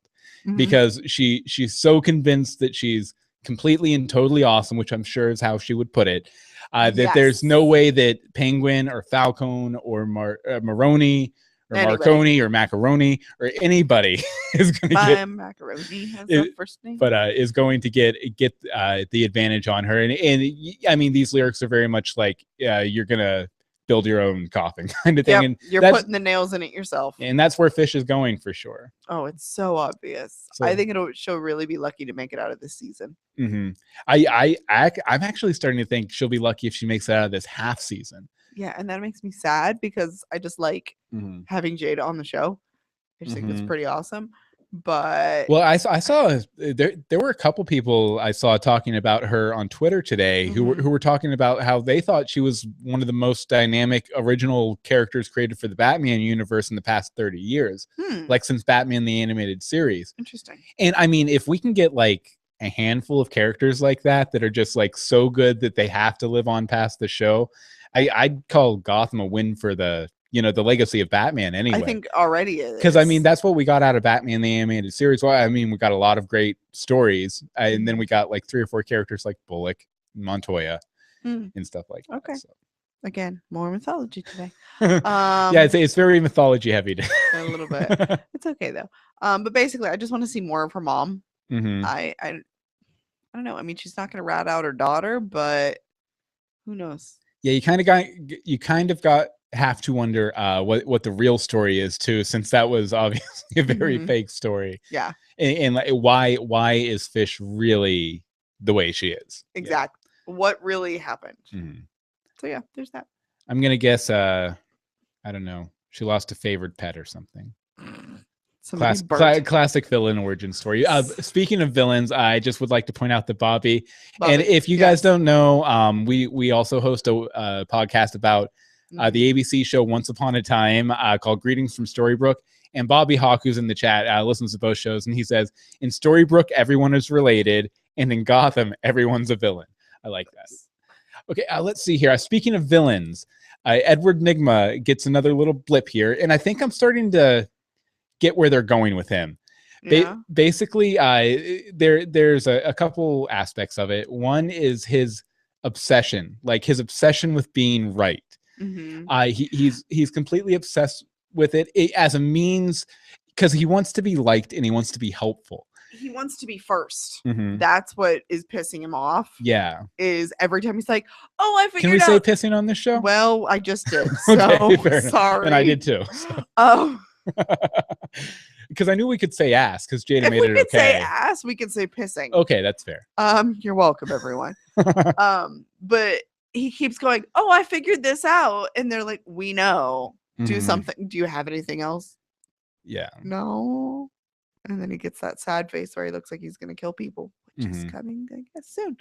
Speaker 1: Because she's so convinced that she's completely and totally awesome, which I'm sure is how she would put it. That there's no way that Penguin or Falcone or Maroni or Marconi or Macaroni or anybody is going to get
Speaker 2: Macaroni as the first name,
Speaker 1: but is going to get the advantage on her. And I mean, these lyrics are very much like you're gonna build your own coffin kind of thing. And
Speaker 2: you're putting the nails in it yourself.
Speaker 1: And that's where Fish is going for sure.
Speaker 2: Oh, it's so obvious. So, I think she'll really be lucky to make it out of this season.
Speaker 1: I'm actually starting to think she'll be lucky if she makes it out of this half season.
Speaker 2: Yeah, and that makes me sad because I just like having Jada on the show. I just think that's pretty awesome. But
Speaker 1: I saw there were a couple people I saw talking about her on Twitter today who were talking about how they thought she was one of the most dynamic original characters created for the Batman universe in the past 30 years, like since Batman the Animated Series.
Speaker 2: Interesting.
Speaker 1: And I mean, if we can get like a handful of characters like that are just like so good that they have to live on past the show, I'd call Gotham a win for the legacy of Batman anyway.
Speaker 2: I think already is.
Speaker 1: Because I mean, that's what we got out of Batman the Animated Series. Well, I mean, we got a lot of great stories, and then we got like 3 or 4 characters like Bullock, Montoya, and stuff like that.
Speaker 2: Okay. So. Again, more mythology today.
Speaker 1: Yeah, it's very mythology heavy.
Speaker 2: A little bit. It's okay though. But basically, I just want to see more of her mom. I don't know. I mean, she's not going to rat out her daughter, but who knows?
Speaker 1: Yeah, you kind of have to wonder what the real story is too, since that was obviously a very fake story.
Speaker 2: Yeah.
Speaker 1: And like, why is Fish really the way she is?
Speaker 2: Exactly. Yeah. What really happened?
Speaker 1: Mm-hmm.
Speaker 2: So yeah, there's that.
Speaker 1: I'm gonna guess. I don't know. She lost a favorite pet or something. Classic villain origin story. Speaking of villains, I just would like to point out that Bobby. And if you guys don't know, we also host a podcast about the ABC show Once Upon a Time called Greetings from Storybrooke. And Bobby Hawk, who's in the chat, listens to both shows, and he says, in Storybrooke, everyone is related, and in Gotham, everyone's a villain. I like that. Okay, let's see here. Speaking of villains, Edward Nygma gets another little blip here, and I think I'm starting to get where they're going with him. Basically, there's a couple aspects of it. One is his obsession with being right. He's completely obsessed with it as a means, because he wants to be liked and he wants to be helpful.
Speaker 2: He wants to be first. That's what is pissing him off.
Speaker 1: Yeah.
Speaker 2: Is every time he's like, oh, I figured out.
Speaker 1: Can we say pissing on this show?
Speaker 2: Well, I just did. So sorry.
Speaker 1: And I did too. So.
Speaker 2: Oh.
Speaker 1: Because I knew we could say ass, because Jada made it okay. If we could
Speaker 2: say ass, we could say pissing.
Speaker 1: Okay, that's fair.
Speaker 2: You're welcome, everyone. But he keeps going, oh, I figured this out. And they're like, we know. Do something. Do you have anything else?
Speaker 1: Yeah.
Speaker 2: No. And then he gets that sad face where he looks like he's going to kill people, which is coming, I guess, soon.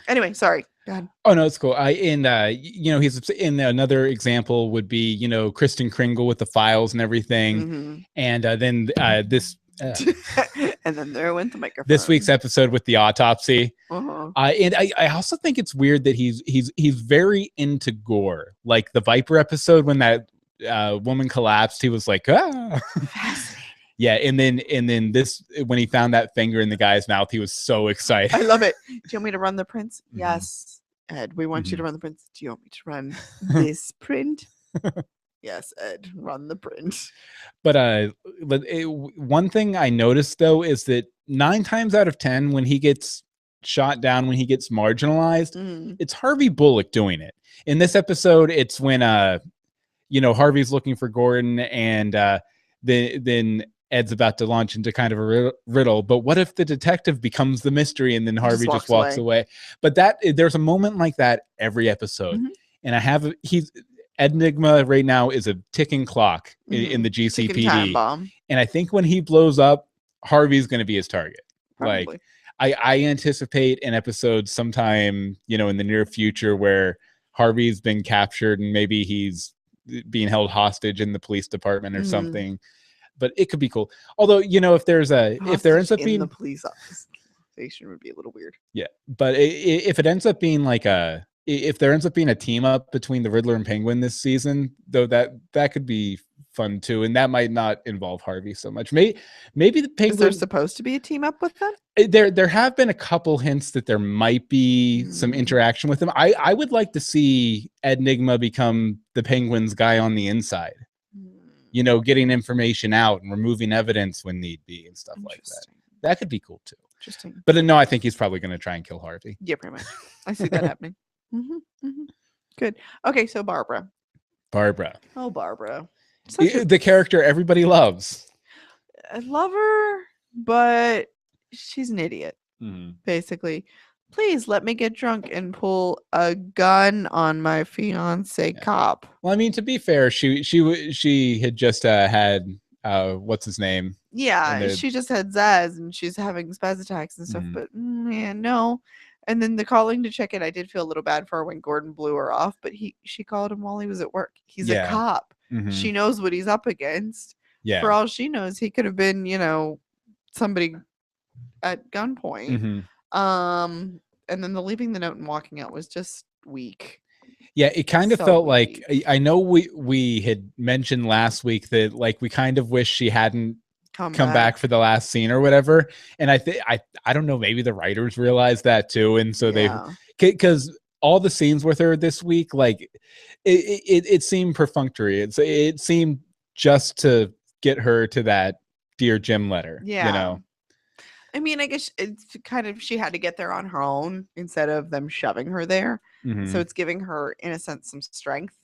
Speaker 2: Anyway, sorry. Go ahead.
Speaker 1: Oh, no, it's cool. He's in another example would be, Kristen Kringle with the files and everything. And then this.
Speaker 2: And then there went the microphone.
Speaker 1: This week's episode with the autopsy. And I also think it's weird that he's very into gore. Like the Viper episode when that woman collapsed, he was like, ah.
Speaker 2: Fascinating.
Speaker 1: Yeah, and then this, when he found that finger in the guy's mouth, he was so excited.
Speaker 2: I love it. Do you want me to run the prints? Yes, Ed, we want you to run the prints. Do you want me to run this print? Yes, Ed, run the print.
Speaker 1: But one thing I noticed though is that 9 times out of 10, when he gets shot down, when he gets marginalized, it's Harvey Bullock doing it. In this episode, it's when Harvey's looking for Gordon, and then Ed's about to launch into kind of a riddle. But what if the detective becomes the mystery and then Harvey just walks away? But there's a moment like that every episode. And Ed Nygma right now is a ticking clock in the GCPD. And I think when he blows up, Harvey's going to be his target. Probably. Like I anticipate an episode sometime, in the near future where Harvey's been captured and maybe he's being held hostage in the police department or something. But it could be cool. Although, if there ends up being
Speaker 2: the police office station would be a little weird.
Speaker 1: Yeah. But if it ends up being if there ends up being a team up between the Riddler and Penguin this season, though, that could be fun too. And that might not involve Harvey so much. Maybe the Penguin.
Speaker 2: Is there supposed to be a team up with them?
Speaker 1: There have been a couple hints that there might be some interaction with them. I would like to see Ed Nygma become the Penguin's guy on the inside. Getting information out and removing evidence when need be and stuff like that. That could be cool too.
Speaker 2: Interesting.
Speaker 1: But no, I think he's probably going to try and kill Harvey.
Speaker 2: Yeah, pretty much. I see that happening. Good. Okay, so Barbara. Oh, Barbara.
Speaker 1: The character everybody loves.
Speaker 2: I love her, but she's an idiot. Basically. Please let me get drunk and pull a gun on my fiance cop.
Speaker 1: Well, I mean, to be fair, she had just had what's his name?
Speaker 2: Yeah, she just had Zaz and she's having spaz attacks and stuff. But man, no. And then the calling to check it, I did feel a little bad for her when Gordon blew her off. But she called him while he was at work. He's a cop. She knows what he's up against. Yeah. For all she knows, he could have been, somebody at gunpoint. And then the leaving the note and walking out was just weak.
Speaker 1: Yeah, it kind of felt weak. Like, I know we had mentioned last week that we kind of wish she hadn't come back for the last scene or whatever. And I don't know, maybe the writers realized that too, and so because all the scenes with her this week, it seemed perfunctory. It seemed just to get her to that Dear Jim letter. I
Speaker 2: mean, I guess it's kind of, she had to get there on her own instead of them shoving her there. So it's giving her, in a sense, some strength.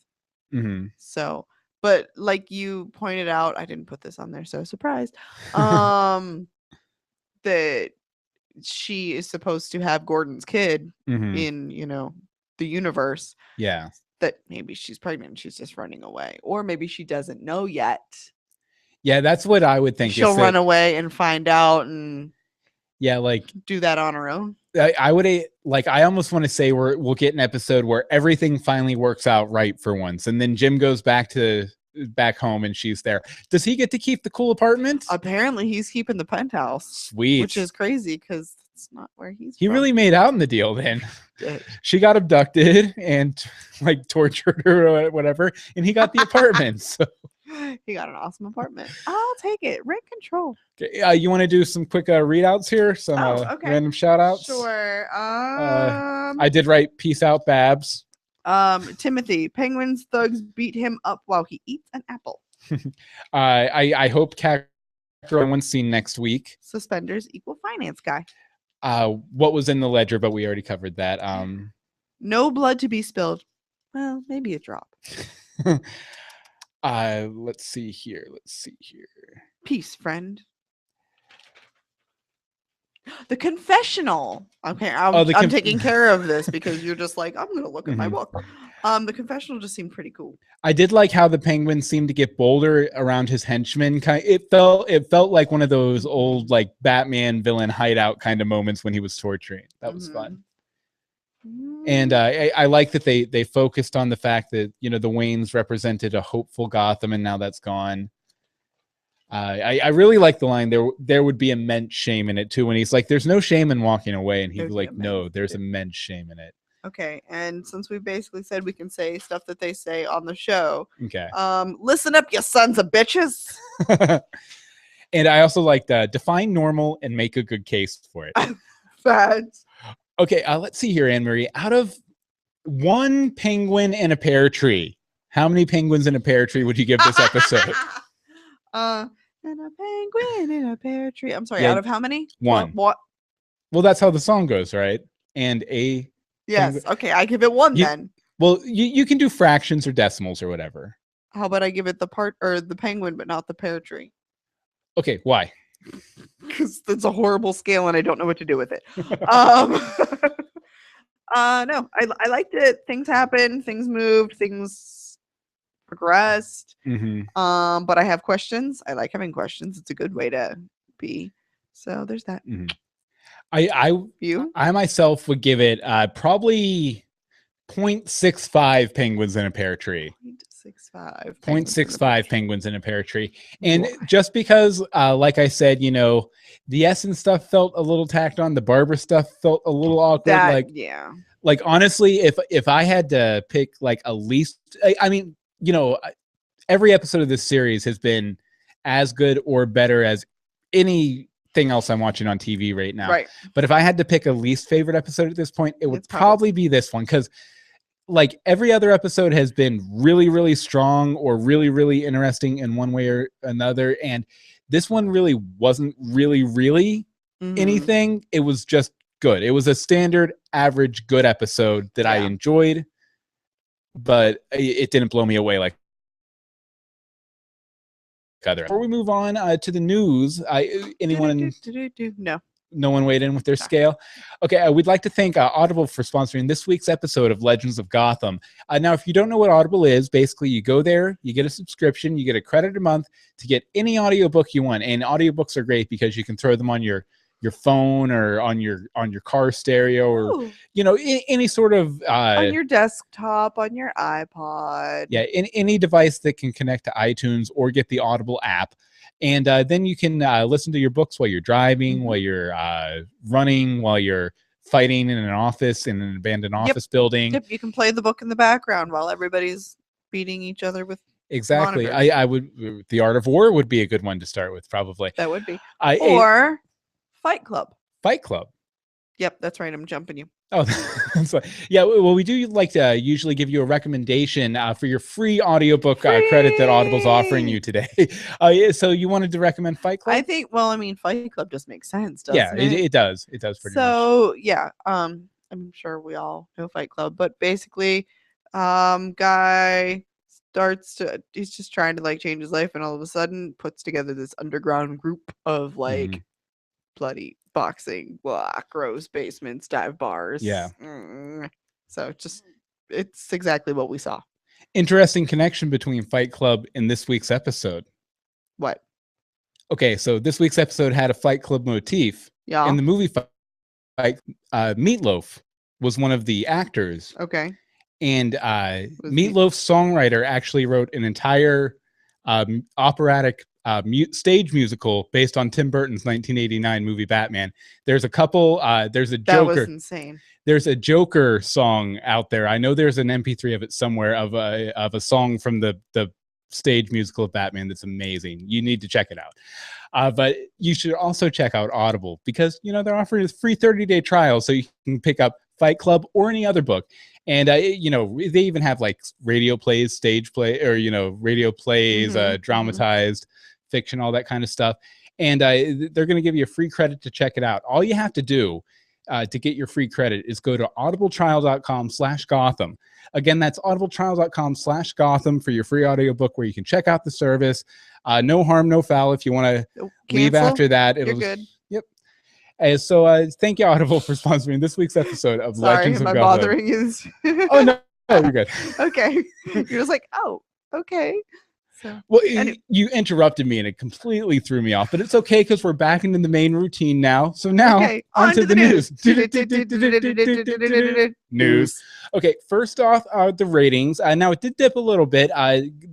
Speaker 1: Mm-hmm.
Speaker 2: So, but like you pointed out, I didn't put this on there, so surprised. That she is supposed to have Gordon's kid
Speaker 1: Mm-hmm.
Speaker 2: in, the universe.
Speaker 1: Yeah.
Speaker 2: That maybe she's pregnant and she's just running away. Or maybe she doesn't know yet.
Speaker 1: Yeah, that's what I would think.
Speaker 2: She'll run away and find out and
Speaker 1: like
Speaker 2: do that on her own.
Speaker 1: I would like, I almost want to say we'll get an episode where everything finally works out right for once. And then Jim goes back home and she's there. Does he get to keep the cool apartment?
Speaker 2: Apparently he's keeping the penthouse.
Speaker 1: Sweet.
Speaker 2: Which is crazy because it's not where he's
Speaker 1: He
Speaker 2: from.
Speaker 1: really made out in the deal then. She got abducted and like tortured her or whatever, and he got the apartment. So
Speaker 2: he got an awesome apartment. I'll take it. Rent control.
Speaker 1: Okay, you want to do some quick readouts here? Some random shout outs?
Speaker 2: Sure.
Speaker 1: I did write peace out, Babs.
Speaker 2: Timothy, penguins thugs beat him up while he eats an apple.
Speaker 1: I hope everyone's seen next week.
Speaker 2: Suspenders equal finance guy.
Speaker 1: What was in the ledger, but we already covered that.
Speaker 2: No blood to be spilled. Well, maybe a drop.
Speaker 1: Let's see here.
Speaker 2: Peace, friend. The confessional. Okay, I'm taking care of this because you're just like, I'm going to look at my book. The confessional just seemed pretty cool.
Speaker 1: I did like how the penguin seemed to get bolder around his henchmen. It felt like one of those old like Batman villain hideout kind of moments when he was torturing. That was fun. And I like that they focused on the fact that the Waynes represented a hopeful Gotham, and now that's gone. I really like the line there would be immense shame in it too, when he's like, there's no shame in walking away, and he'd be like, no, there's immense shame in it.
Speaker 2: Okay, and since we basically said we can say stuff that they say on the show,
Speaker 1: okay,
Speaker 2: listen up, you sons of bitches.
Speaker 1: And I also like define normal and make a good case for it.
Speaker 2: Fact.
Speaker 1: Okay, let's see here, Anne-Marie. Out of one penguin in a pear tree, how many penguins in a pear tree would you give this episode?
Speaker 2: And a penguin in a pear tree. I'm sorry, out of how many?
Speaker 1: One.
Speaker 2: What?
Speaker 1: Well, that's how the song goes, right? And a
Speaker 2: yes.
Speaker 1: penguin.
Speaker 2: Okay, I give it one then.
Speaker 1: Well, you can do fractions or decimals or whatever.
Speaker 2: How about I give it the penguin, but not the pear tree?
Speaker 1: Okay, why?
Speaker 2: Because it's a horrible scale and I don't know what to do with it. No, I liked it. Things happened, things moved, things progressed. But I have questions. I like having questions. It's a good way to be. So there's that.
Speaker 1: I myself would give it probably 0.65 penguins in a pear tree. 0.65 penguins in a pear tree. And just because, like I said, the Essen stuff felt a little tacked on. The Barbara stuff felt a little awkward. Like honestly, if I had to pick like a least, I mean, every episode of this series has been as good or better as anything else I'm watching on TV right now.
Speaker 2: Right.
Speaker 1: But if I had to pick a least favorite episode at this point, it would probably be this one, because like every other episode has been really, really strong or really, really interesting in one way or another. And this one really wasn't really anything. It was just good. It was a standard, average, good episode that I enjoyed, but it didn't blow me away like other. Before we move on to the news, anyone? No one weighed in with their scale. Okay, we'd like to thank Audible for sponsoring this week's episode of Legends of Gotham. Now, if you don't know what Audible is, basically you go there, you get a subscription, you get a credit a month to get any audiobook you want. And audiobooks are great because you can throw them on your phone or on your car stereo, or any sort of
Speaker 2: on your desktop, on your iPod.
Speaker 1: Yeah, any device that can connect to iTunes or get the Audible app. And then you can listen to your books while you're driving, while you're running, while you're fighting in an office, in an abandoned office building.
Speaker 2: Yep, you can play the book in the background while everybody's beating each other with
Speaker 1: exactly.
Speaker 2: monitors.
Speaker 1: I would. The Art of War would be a good one to start with, probably.
Speaker 2: That would be. Or Fight Club.
Speaker 1: Fight Club.
Speaker 2: Yep, that's right. I'm jumping you.
Speaker 1: Oh, yeah. Well, we do like to usually give you a recommendation for your free audiobook credit that Audible's offering you today. So you wanted to recommend Fight Club?
Speaker 2: I think. Well, I mean, Fight Club just makes sense, doesn't it?
Speaker 1: Yeah, it does. It does pretty much.
Speaker 2: So yeah, I'm sure we all know Fight Club, but basically, guy he's just trying to like change his life, and all of a sudden puts together this underground group of like bloody boxing, gross basements, dive bars.
Speaker 1: Yeah.
Speaker 2: So it's exactly what we saw.
Speaker 1: Interesting connection between Fight Club and this week's episode.
Speaker 2: What?
Speaker 1: Okay, so this week's episode had a Fight Club motif.
Speaker 2: Yeah.
Speaker 1: In the movie Fight, Meatloaf was one of the actors.
Speaker 2: Okay.
Speaker 1: And Meatloaf's songwriter actually wrote an entire operatic stage musical based on Tim Burton's 1989 movie Batman. There's a couple. There's a Joker.
Speaker 2: That was insane.
Speaker 1: There's a Joker song out there. I know there's an MP3 of it somewhere of a song from the stage musical of Batman that's amazing. You need to check it out. But you should also check out Audible because they're offering a free 30-day trial, so you can pick up Fight Club or any other book. And they even have like radio plays, stage play, or radio plays, dramatized fiction, all that kind of stuff. And they're going to give you a free credit to check it out. All you have to do to get your free credit is go to audibletrial.com/Gotham. Again, that's audibletrial.com/Gotham for your free audiobook where you can check out the service. No harm, no foul. If you want to leave after that,
Speaker 2: you're good.
Speaker 1: Yep. So thank you, Audible, for sponsoring this week's episode of Legends of Gotham.
Speaker 2: Am I bothering you?
Speaker 1: Oh, no, you're good.
Speaker 2: Okay. You're just like, oh, okay. So,
Speaker 1: well, you interrupted me and it completely threw me off, but it's okay because we're back into the main routine now. So now on to the news. News. Okay, first off, the ratings. Now it did dip a little bit.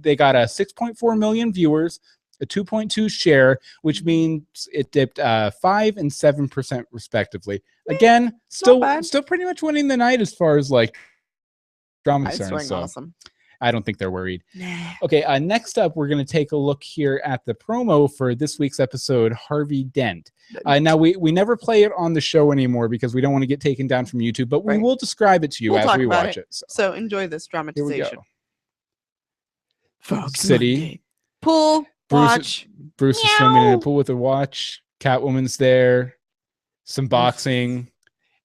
Speaker 1: They got a 6.4 million viewers, a 2.2 share, which means it dipped 5% and 7% respectively. Again, still pretty much winning the night as far as like drama concerns. So
Speaker 2: awesome.
Speaker 1: I don't think they're worried.
Speaker 2: Nah.
Speaker 1: Okay, next up, we're going to take a look here at the promo for this week's episode, Harvey Dent. Now, we never play it on the show anymore because we don't want to get taken down from YouTube, but we will describe it to you as we watch it.
Speaker 2: So enjoy this dramatization.
Speaker 1: Here we go.
Speaker 2: Fox
Speaker 1: City.
Speaker 2: Monday. Pool. Watch.
Speaker 1: Bruce is swimming in a pool with a watch. Catwoman's there. Some boxing.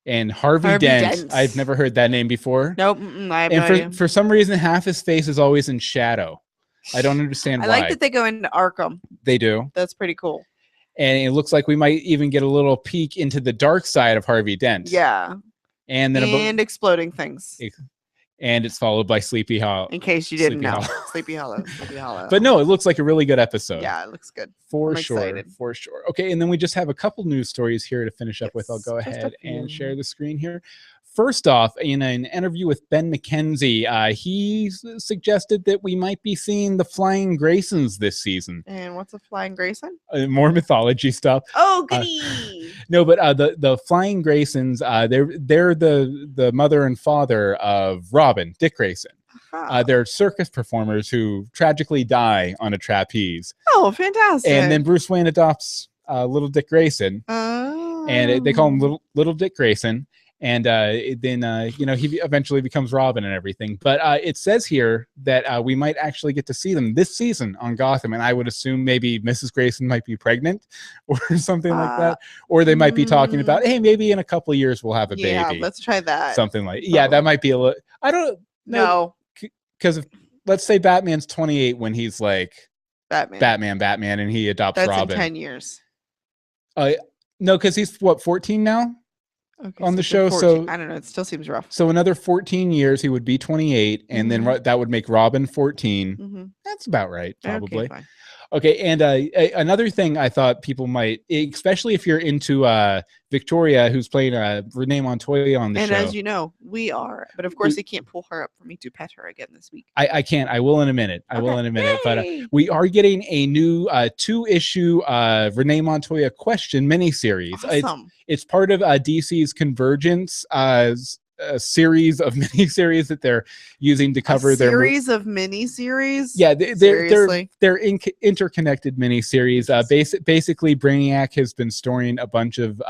Speaker 1: And Harvey Dent. I've never heard that name before.
Speaker 2: Nope. I have no idea.
Speaker 1: For some reason, half his face is always in shadow. I don't understand why.
Speaker 2: I like that they go into Arkham.
Speaker 1: They do.
Speaker 2: That's pretty cool.
Speaker 1: And it looks like we might even get a little peek into the dark side of Harvey Dent.
Speaker 2: Yeah.
Speaker 1: And then
Speaker 2: exploding things.
Speaker 1: And it's followed by Sleepy Hollow.
Speaker 2: In case you didn't know. Sleepy Hollow. Sleepy Hollow.
Speaker 1: But no, it looks like a really good episode.
Speaker 2: Yeah, it looks good.
Speaker 1: For sure. Okay, and then we just have a couple news stories here to finish up with. I'll go ahead and share the screen here. First off, in an interview with Ben McKenzie, he suggested that we might be seeing the Flying Graysons this season.
Speaker 2: And what's a Flying Grayson?
Speaker 1: More mythology stuff.
Speaker 2: Oh, goody!
Speaker 1: No, but the Flying Graysons, they're the mother and father of Robin, Dick Grayson. They're circus performers who tragically die on a trapeze.
Speaker 2: Oh, fantastic!
Speaker 1: And then Bruce Wayne adopts little Dick Grayson, and they call him little Dick Grayson. And then he eventually becomes Robin and everything. But it says here that we might actually get to see them this season on Gotham. And I would assume maybe Mrs. Grayson might be pregnant or something like that. Or they might be talking about, hey, maybe in a couple of years we'll have a baby.
Speaker 2: Yeah, let's try that.
Speaker 1: Something like that might be a little. I don't know. Because let's say Batman's 28 when he's like Batman, and he adopts Robin.
Speaker 2: That's in 10 years.
Speaker 1: No, because he's 14 now? Okay, on the show.
Speaker 2: 14.
Speaker 1: So
Speaker 2: I don't know, it still seems rough.
Speaker 1: So another 14 years he would be 28, and then that would make Robin 14. That's about right, probably. Okay, and another thing I thought people might, especially if you're into Victoria, who's playing Renee Montoya on the show.
Speaker 2: And as you know, we are. But of course, he can't pull her up for me to pet her again this week.
Speaker 1: I can't. I will in a minute. Yay! But we are getting a new 2-issue Renee Montoya question miniseries.
Speaker 2: Awesome.
Speaker 1: It's part of DC's Convergence a series of miniseries that they're using to cover their
Speaker 2: series of miniseries.
Speaker 1: Yeah, they're interconnected miniseries. Basically, Brainiac has been storing a bunch of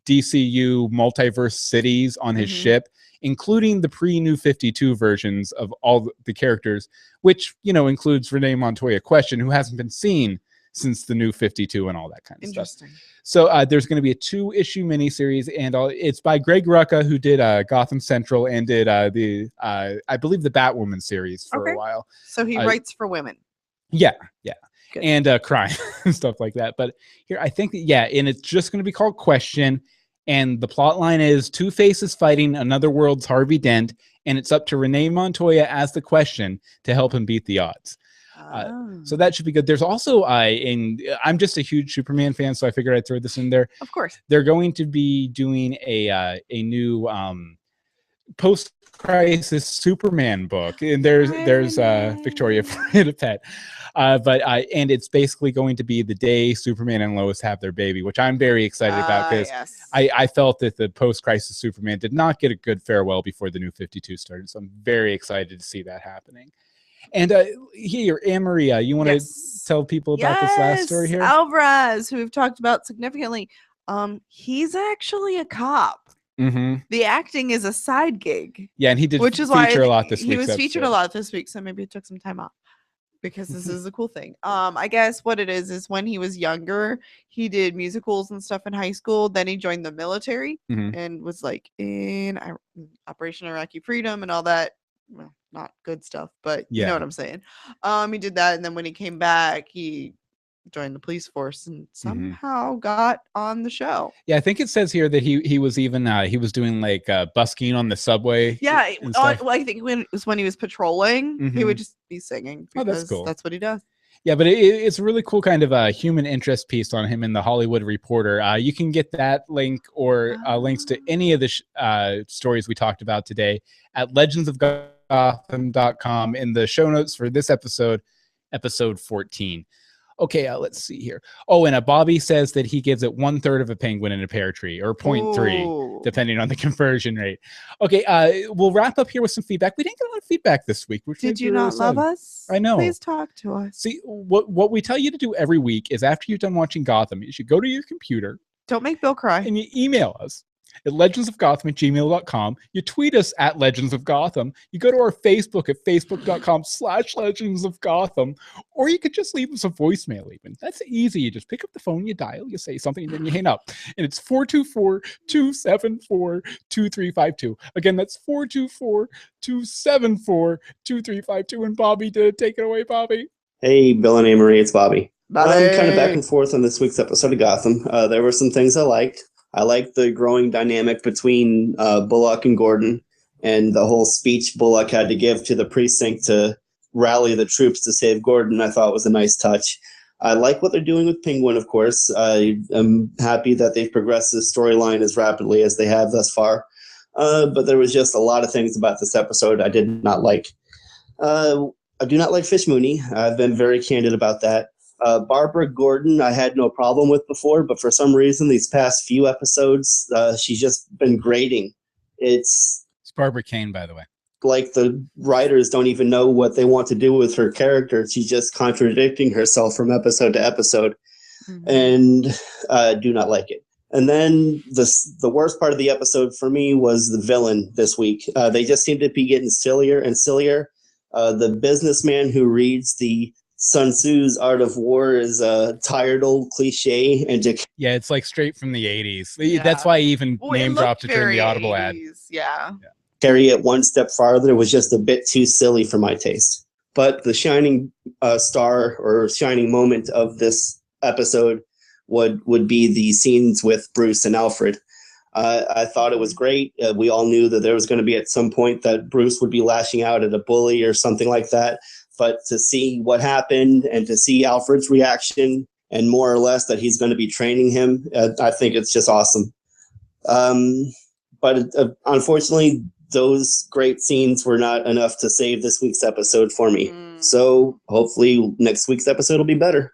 Speaker 1: DCU multiverse cities on his ship, including the pre-New 52 versions of all the characters, which includes Renee Montoya Question, who hasn't been seen since the New 52 and all that kind of stuff.
Speaker 2: Interesting.
Speaker 1: So there's going to be a 2-issue miniseries, and it's by Greg Rucka, who did Gotham Central and did I believe the Batwoman series for a while.
Speaker 2: So he writes for women.
Speaker 1: Yeah.
Speaker 2: Good.
Speaker 1: And crime and stuff like that. But here, I think and it's just going to be called Question. And the plot line is Two-Face is fighting another world's Harvey Dent, and it's up to Renee Montoya as the Question to help him beat the odds. So that should be good. There's also, I'm just a huge Superman fan, so I figured I'd throw this in there.
Speaker 2: Of course.
Speaker 1: They're going to be doing a new post-crisis Superman book, and there's Victoria for Pet. And it's basically going to be the day Superman and Lois have their baby, which I'm very excited about because I felt that the post-crisis Superman did not get a good farewell before the New 52 started. So I'm very excited to see that happening. And here, Anne-Maria, you want to tell people about this last story here?
Speaker 2: Alvarez, who we've talked about significantly. He's actually a cop.
Speaker 1: Mm-hmm.
Speaker 2: The acting is a side gig.
Speaker 1: Yeah, and he did feature a lot this week.
Speaker 2: He was featured a lot this week, so maybe he took some time off. Because this is a cool thing. I guess what it is when he was younger, he did musicals and stuff in high school. Then he joined the military and was like in Operation Iraqi Freedom and all that. Well, not good stuff, but you know what I'm saying. He did that, and then when he came back, he joined the police force and somehow got on the show.
Speaker 1: Yeah, I think it says here that he was even he was doing like busking on the subway.
Speaker 2: Yeah, I think when he was patrolling, he would just be singing because
Speaker 1: that's cool.
Speaker 2: That's what he does.
Speaker 1: Yeah, but it's a really cool kind of human interest piece on him in the Hollywood Reporter. You can get that link or links to any of the stories we talked about today at legendsofgotham.com in the show notes for this episode 14. Okay, let's see here. Oh, and Bobby says that he gives it 1/3 of a penguin in a pear tree, or 0.3, depending on the conversion rate. Okay, we'll wrap up here with some feedback. We didn't get a lot of feedback this week.
Speaker 2: Did you not love us?
Speaker 1: I know.
Speaker 2: Please talk to us.
Speaker 1: See, what we tell you to do every week is after you're done watching Gotham, you should go to your computer.
Speaker 2: Don't make Bill cry.
Speaker 1: And you email us at legendsofgotham@gmail.com. You tweet us at Legends of Gotham. You go to our Facebook at facebook.com/legendsofgotham, or you could just leave us a voicemail even. That's easy. You just pick up the phone, you dial, you say something, and then you hang up. And it's 424-274-2352. Again, that's 424-274-2352. And Bobby did. Take it away, Bobby.
Speaker 3: Hey, Bill and Anne-Marie, it's Bobby.
Speaker 2: Bobby.
Speaker 3: I'm kind of back and forth on this week's episode of Gotham. There were some things I liked. I like the growing dynamic between Bullock and Gordon and the whole speech Bullock had to give to the precinct to rally the troops to save Gordon. I thought was a nice touch. I like what they're doing with Penguin, of course. I am happy that they've progressed this storyline as rapidly as they have thus far. But there was just a lot of things about this episode I did not like. I do not like Fish Mooney. I've been very candid about that. Barbara Gordon, I had no problem with before, but for some reason, these past few episodes, she's just been grating. It's
Speaker 1: Barbara Kane, by the way.
Speaker 3: Like the writers don't even know what they want to do with her character. She's just contradicting herself from episode to episode, and do not like it. And then the worst part of the episode for me was the villain this week. They just seem to be getting sillier and sillier. The businessman who reads the Sun Tzu's Art of War is a tired old cliche.
Speaker 1: Yeah, it's like straight from the 80s. Yeah. That's why I even name dropped it during the Audible 80s ad.
Speaker 2: Yeah.
Speaker 3: Carry it one step farther was just a bit too silly for my taste. But the shining star or shining moment of this episode would be the scenes with Bruce and Alfred. I thought it was great. We all knew that there was going to be at some point that Bruce would be lashing out at a bully or something like that. But to see what happened and to see Alfred's reaction and more or less that he's going to be training him, I think it's just awesome. But unfortunately, those great scenes were not enough to save this week's episode for me. So hopefully next week's episode will be better.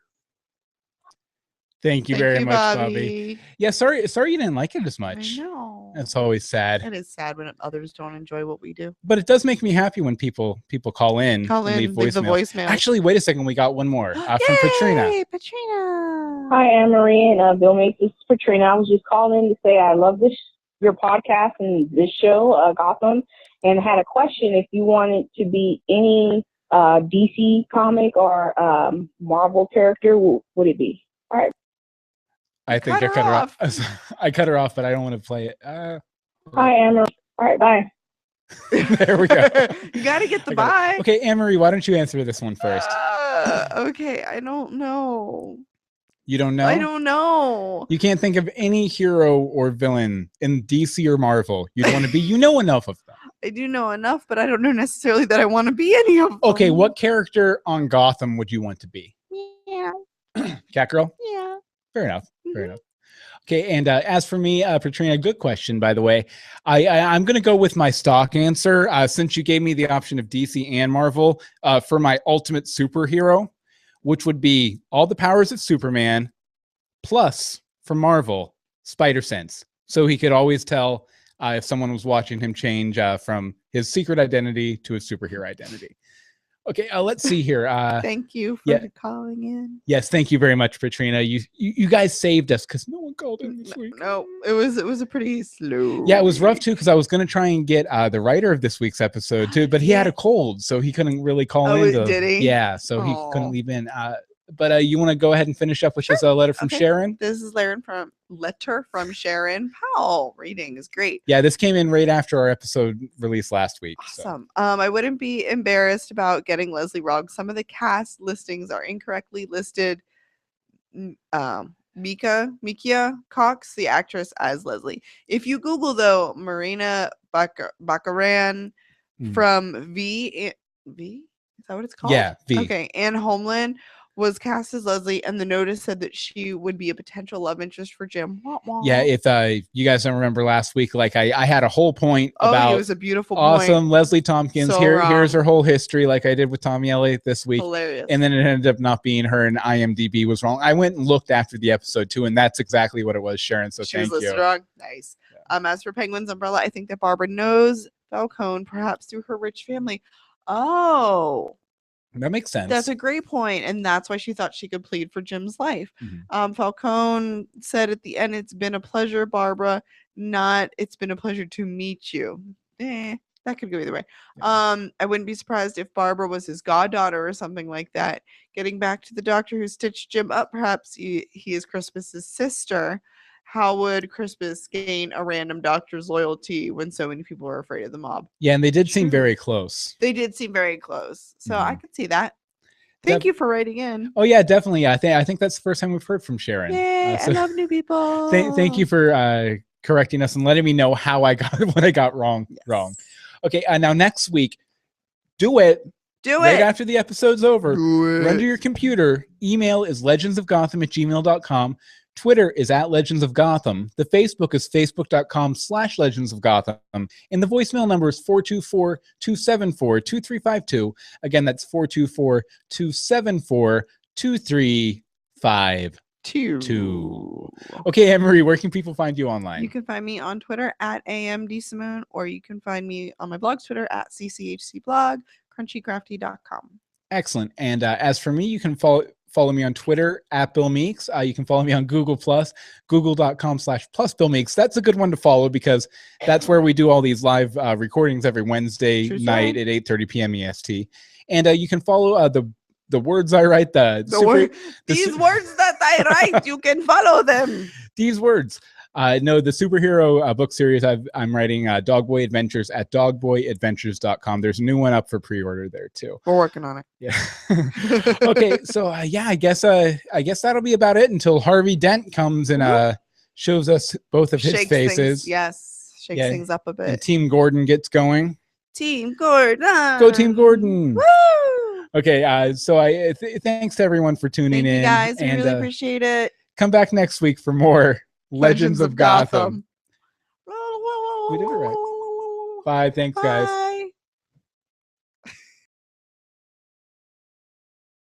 Speaker 1: Thank you very much, Bobby. Yeah, sorry you didn't like it as much.
Speaker 2: I know.
Speaker 1: It's always sad.
Speaker 2: It is sad when others don't enjoy what we do.
Speaker 1: But it does make me happy when people call in, leave
Speaker 2: the voicemail.
Speaker 1: Actually, wait a second. We got one more from Patrina.
Speaker 2: Hey, Patrina.
Speaker 4: Hi, Anne-Marie and Bill Meeks. This is Patrina. I was just calling in to say I love your podcast and this show, Gotham, and had a question. If you wanted to be any DC comic or Marvel character would it be? All right.
Speaker 1: I think I cut her off. I cut her off, but I don't want to play it.
Speaker 4: Hi, Amber. All right, bye.
Speaker 1: There we go.
Speaker 2: You got to get the bye.
Speaker 1: Okay, Anne-Marie, why don't you answer this one first?
Speaker 2: Okay, I don't know.
Speaker 1: You don't know?
Speaker 2: I don't know.
Speaker 1: You can't think of any hero or villain in DC or Marvel you'd want to be. You know enough of them.
Speaker 2: I do know enough, but I don't know necessarily that I want to be any of them.
Speaker 1: Okay, what character on Gotham would you want to be?
Speaker 2: Yeah.
Speaker 1: Catgirl?
Speaker 2: Yeah.
Speaker 1: Fair enough. Fair enough. Okay, and as for me, Patrina, good question, by the way. I'm going to go with my stock answer, since you gave me the option of DC and Marvel, for my ultimate superhero, which would be all the powers of Superman, plus, from Marvel, Spider-Sense. So he could always tell if someone was watching him change from his secret identity to his superhero identity. Okay, let's see here.
Speaker 2: Thank you for calling in.
Speaker 1: Yes, thank you very much, Patrina. You guys saved us because no one called in this week.
Speaker 2: No, it was a pretty slow.
Speaker 1: Yeah, it was rough too because I was going to try and get the writer of this week's episode too, but he had a cold, so he couldn't really call in.
Speaker 2: Did he?
Speaker 1: Yeah, so he couldn't leave in. But you want to go ahead and finish up with this letter from Sharon?
Speaker 2: This is letter from Sharon Powell. Reading is great.
Speaker 1: Yeah, this came in right after our episode released last week.
Speaker 2: Awesome. So. I wouldn't be embarrassed about getting Leslie wrong. Some of the cast listings are incorrectly listed. Mikia Cox, the actress, as Leslie. If you Google though, Marina Baccaran from V, is that what it's called?
Speaker 1: Yeah, V.
Speaker 2: Okay, and Homeland was cast as Leslie, and the notice said that she would be a potential love interest for Jim.
Speaker 1: Yeah, if you guys don't remember last week, like I had a whole point about
Speaker 2: it was a beautiful
Speaker 1: awesome
Speaker 2: point.
Speaker 1: Leslie Tompkins.
Speaker 2: So
Speaker 1: Here's her whole history, like I did with Tommy Elliott this week.
Speaker 2: Hilarious.
Speaker 1: And then it ended up not being her, and IMDb was wrong. I went and looked after the episode too, and that's exactly what it was, Sharon. So
Speaker 2: she
Speaker 1: thank
Speaker 2: was listed
Speaker 1: you.
Speaker 2: Wrong. Nice. Yeah. As for Penguin's umbrella, I think that Barbara knows Falcone, perhaps through her rich family. Oh.
Speaker 1: That makes sense.
Speaker 2: That's a great point, and that's why she thought she could plead for Jim's life. Falcone said at the end, "It's been a pleasure, Barbara. Not, it's been a pleasure to meet you." That could go either way. Yeah. I wouldn't be surprised if Barbara was his goddaughter or something like that. Getting back to the doctor who stitched Jim up, perhaps he is Crispus's sister. How would Crispus gain a random doctor's loyalty when so many people are afraid of the mob?
Speaker 1: Yeah, and they did seem very close.
Speaker 2: They did seem very close. So I could see that. Thank you for writing in.
Speaker 1: Oh, yeah, definitely. I think that's the first time we've heard from Sharon.
Speaker 2: Yay, I love new people.
Speaker 1: Thank you for correcting us and letting me know how I got what I got wrong. Okay, now next week, do it. Right after the episode's over. Run to your computer. Email is legendsofgotham@gmail.com. Twitter is @legendsofgotham. The Facebook is facebook.com/legendsofgotham. And the voicemail number is 424-274-2352. Again, that's 424-274-2352. Okay, Anne-Marie, where can people find you online?
Speaker 2: You can find me on Twitter @DeSimone, or you can find me on my blog's Twitter @CCHCblog, crunchycrafty.com.
Speaker 1: Excellent. And as for me, you can follow me on Twitter @Bill Meeks. You can follow me on Google+, google.com/+BillMeeks. That's a good one to follow because that's where we do all these live recordings every Wednesday night at 8:30 p.m. EST. And you can follow the words I write. These words
Speaker 2: that I write, you can follow them.
Speaker 1: These words. No, the superhero book series I'm writing, Dogboy Adventures at dogboyadventures.com. There's a new one up for pre-order there too.
Speaker 2: We're working on it.
Speaker 1: Yeah. Okay, so I guess that'll be about it until Harvey Dent comes and shows us both of his faces.
Speaker 2: Shakes things up a bit.
Speaker 1: And Team Gordon gets going.
Speaker 2: Team Gordon.
Speaker 1: Go Team Gordon.
Speaker 2: Woo!
Speaker 1: Okay, so thanks to everyone for tuning in.
Speaker 2: Thank you guys. We really appreciate it.
Speaker 1: Come back next week for more Legends of Gotham. We did it right. Bye. Thanks, guys.